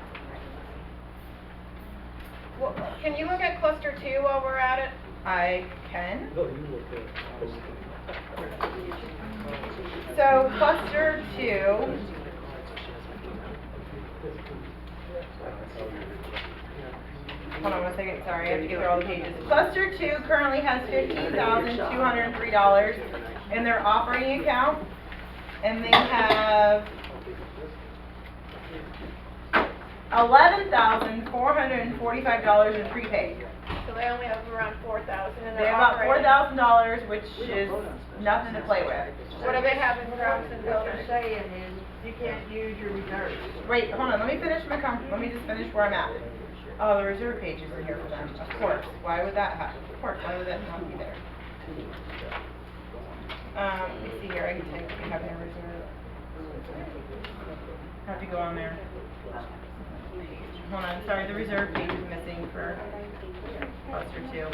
Well, can you look at cluster 2 while we're at it? I can. So cluster 2. Hold on one second, sorry, I have to get through all the pages. Cluster 2 currently has $15,203 in their operating account, and they have $11,445 in prepaid. So they only have around 4,000 in They their have about operating. $4,000, which is nothing to play with. What do they have in grounds and What buildings? you're saying is, you can't use your reserves. Wait, hold on, let me finish let me just finish where I'm at. Oh, the reserve page is in here for them, of course, why would that happen? Of course, why would that not be there? Let me see here, I can take, we have their reserve. Have to go on there. Hold on, sorry, the reserve page is missing for cluster 2.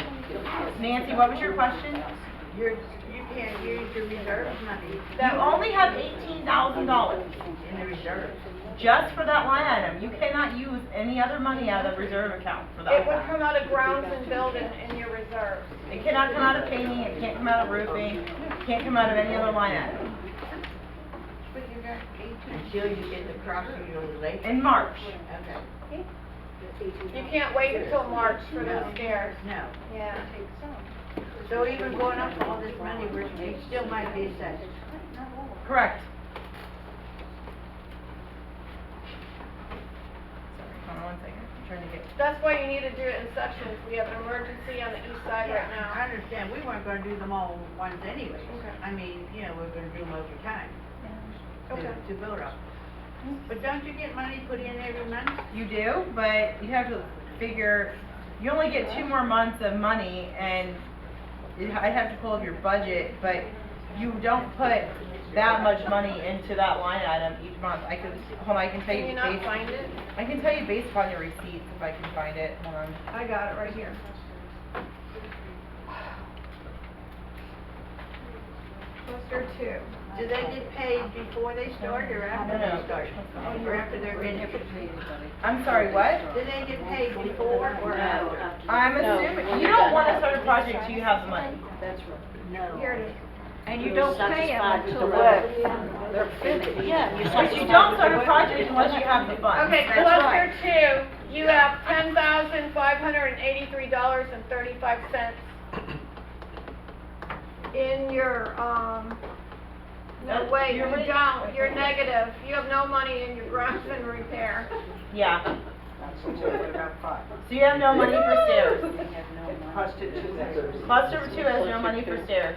Nancy, what was your question? You can't use your reserves money You only have $18,000. in the reserves. Just for that line item. You cannot use any other money out of the reserve account for that It would one. come out of grounds and building in your reserves. It cannot come out of painting, it can't come out of roofing, it can't come out of any other line item. Until you get the cross utilization. In March. Okay. You can't wait until March for those stairs. No. Yeah. So even going up all this money, we still might be assessed. Correct. Sorry, hold on one second. I'm trying to get. That's why you need to do it in sections. We have an emergency on the east side right I now. understand, we weren't gonna do them all once anyway. Okay. I mean, you know, we're gonna do them over time. Okay. To build up. But don't you get money put in every month? You do, but you have to figure, you only get 2 more months of money, and I'd have to pull up your budget, but you don't put that much money into that line item each month. I can tell you. Can you not find it? I can tell you based upon your receipts if I can find it. Hold on. I got it right here. Cluster 2. Do they get paid before they start or after No. they start? Or after they're finished? I'm sorry, what? Do they get paid before or after? I'm assuming, you don't want to start a project till you have the money. That's right. No. Here it is. And you don't pay them Satisfied with until the work. they're finished. Yeah, you're But you don't start a project unless you have the funds. Okay, That's cluster right. 2, you have $10,583.35 in your, no, wait, you don't, you're negative. You have no money in your grounds and repair. Yeah. So you have no money for stairs. Cluster 2 has no money for stairs.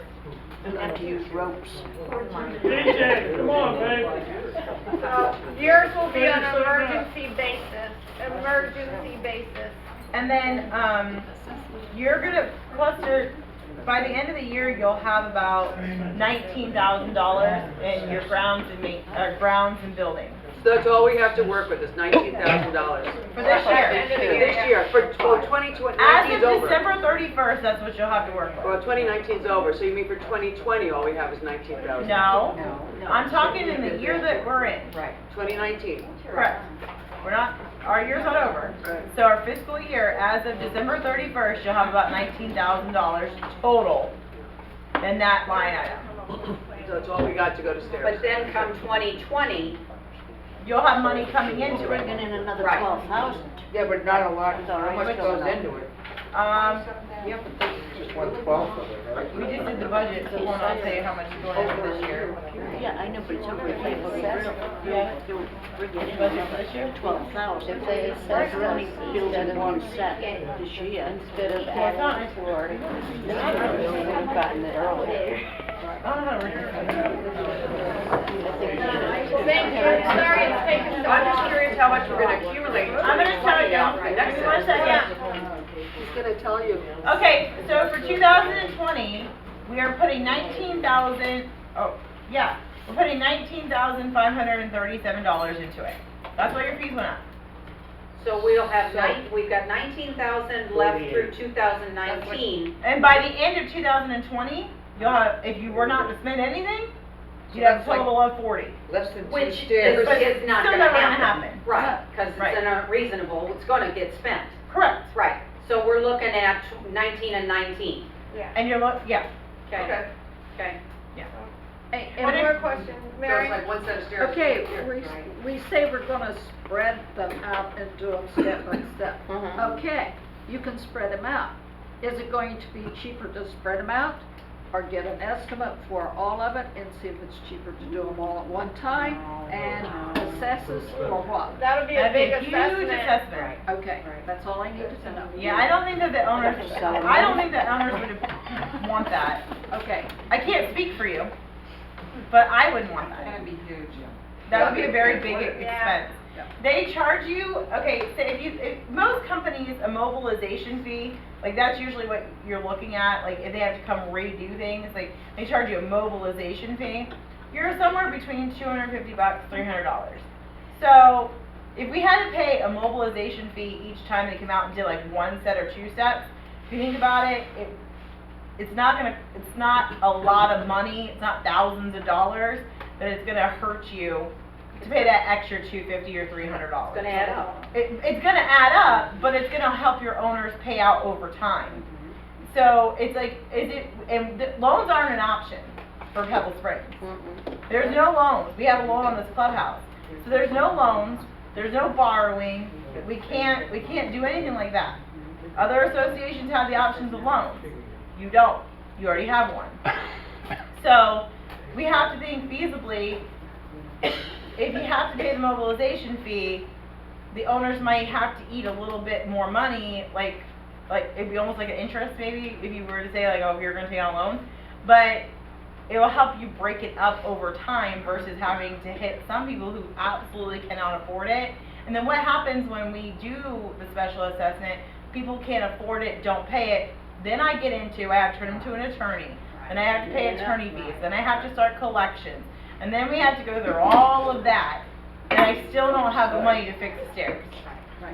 You have to use ropes. DJ, come on, babe. So yours will be on an emergency basis, And then, you're gonna cluster, by the end of the year, you'll have about $19,000 in your grounds and buildings. So that's all we have to work with is $19,000. For this year. For this year, for 2020, As 19's of over. December 31st, that's what you'll have to work with. Well, 2019's over, so you mean for 2020, all we have is 19,000? No, I'm talking in the year that we're in. Right. 2019. Correct. We're not, our year's not over. So our fiscal year, as of December 31st, you'll have about $19,000 total in that line item. So that's all we got to go to stairs. But then come 2020, You'll have money coming into it. Bringing in another Right. 12,000. Yeah, but not a lot, It's all how right. much goes into it? Just 1/12 of it, right? We just did the budget, so we'll not say how much is going in this year. Yeah, I know, but it's over here, but we don't, Yeah. don't bring it in. Budget for this year? 12,000. If they That's assess only us building instead of one set this year. Instead of Well, it's not. adding to our, this year, we would have gotten it earlier. I don't know, we're just. I think we should. Thank you, sorry it's taken so long. I'm just curious how much we're gonna accumulate in I'm gonna tell 2020 you. now for next Give me 1 semester. second. He's gonna tell you. Okay, so for 2020, we are putting 19,000, oh, yeah, we're putting $19,537 into it. That's why your fees went up. so we'll have we've got 19,000 left through 2019. And by the end of 2020, you'll have, if you were not to spend anything, you'd have a total of 40. Less than two Which stairs. is not Still gonna never gonna happen. happen. Right, because Right. it's unreasonable, it's gonna get spent. Correct. Right, so we're looking at 19 and 19. And you're, yeah. Okay. Okay. One more question, So Mary? it's like one set of stairs. Okay, here. we say we're gonna spread them out and do them step by step. Okay, you can spread them out. Is it going to be cheaper to spread them out? Or get an estimate for all of it and see if it's cheaper to do them all at one time and assess us for what? That'll be a That'd be big a huge assessment. assessment. Okay, that's all I need to know. Yeah, I don't think that the owners, I don't think that owners would want that. Okay. I can't speak for you, but I wouldn't want that. It's gonna be huge. That would be a very big Yeah. expense. They charge you, okay, so if most companies, a mobilization fee, like that's usually what you're looking at, like if they have to come redo things, like they charge you a mobilization fee, you're somewhere between $250, $300. So if we had to pay a mobilization fee each time they come out and did like one set or two steps, if you think about it, it's not a lot of money, it's not thousands of dollars, but it's gonna hurt you to pay that extra $250 or $300. It's gonna add up. It's gonna add up, but it's gonna help your owners pay out over time. So it's like, loans aren't an option for Pebble Springs. There's no loans. We have a loan on this clubhouse. So there's no loans, there's no borrowing, we can't do anything like that. Other associations have the options of loans. You don't. You already have one. So we have to think feasibly, if you have to pay the mobilization fee, the owners might have to eat a little bit more money, like it'd be almost like an interest maybe, if you were to say like, oh, you're gonna take out a loan. But it will help you break it up over time versus having to hit some people who absolutely cannot afford it. And then what happens when we do the special assessment, people can't afford it, don't pay it, then I get into, I have to turn them to an attorney, and I have to pay attorney fees, then I have to start collections, and then we have to go through all of that, and I still don't have the money to fix the stairs,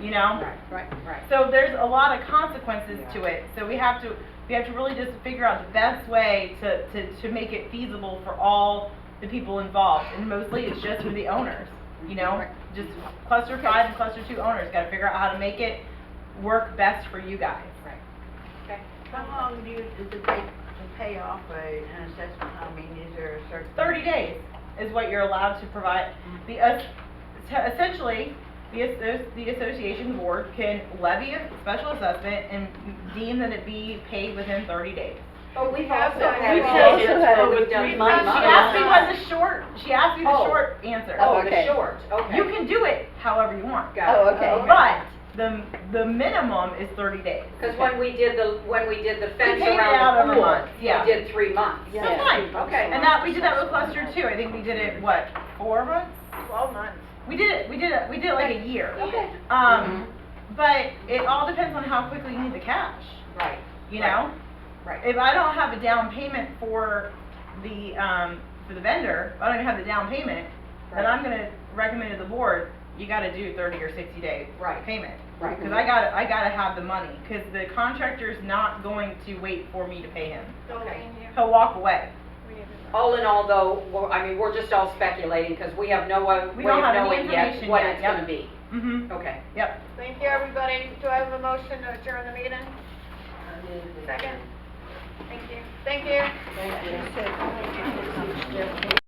you know? Right. So there's a lot of consequences to it, so we have to really just figure out the best way to make it feasible for all the people involved, and mostly it's just for the owners, you know? Just cluster 5 and cluster 2 owners gotta figure out how to make it work best for you guys. How long does it take to pay off an assessment? I mean, is there a certain? 30 days is what you're allowed to provide. Essentially, the association board can levy a special assessment and deem that it be paid within 30 days. But we've also also had. had- also had it with done- three months. She asked me what the short, she asked me the Oh. short answer. Oh, Okay. the short, okay. You can do it however you want. Got it. Oh, okay. But the minimum is 30 days. Because when we did the fence paid it out around over the pool, months, yeah. we did 3 months. Yeah. Sometimes. Okay. And that, we did that with cluster 2. I think we did it, what, 4 months? 12 months. We did it like a year. Okay. but it all depends on how quickly you need the cash, Right. you Right. know? Right. If I don't have a down payment for the vendor, if I don't even have the down payment, then Right. I'm gonna recommend to the board, you gotta do 30 or 60 day Right. payment. Right. Cause I gotta have the money, cause the contractor's not going to wait for me to pay him. Okay. He'll walk away. All in all though, we're just all speculating, cause we have no way of We don't have any knowing yet information what yet, it's yep. gonna be. Mm-hmm. Okay. Yep. Thank you, everybody. Do I have a motion to adjourn the meeting? Second? Thank you. Thank you. Thank you.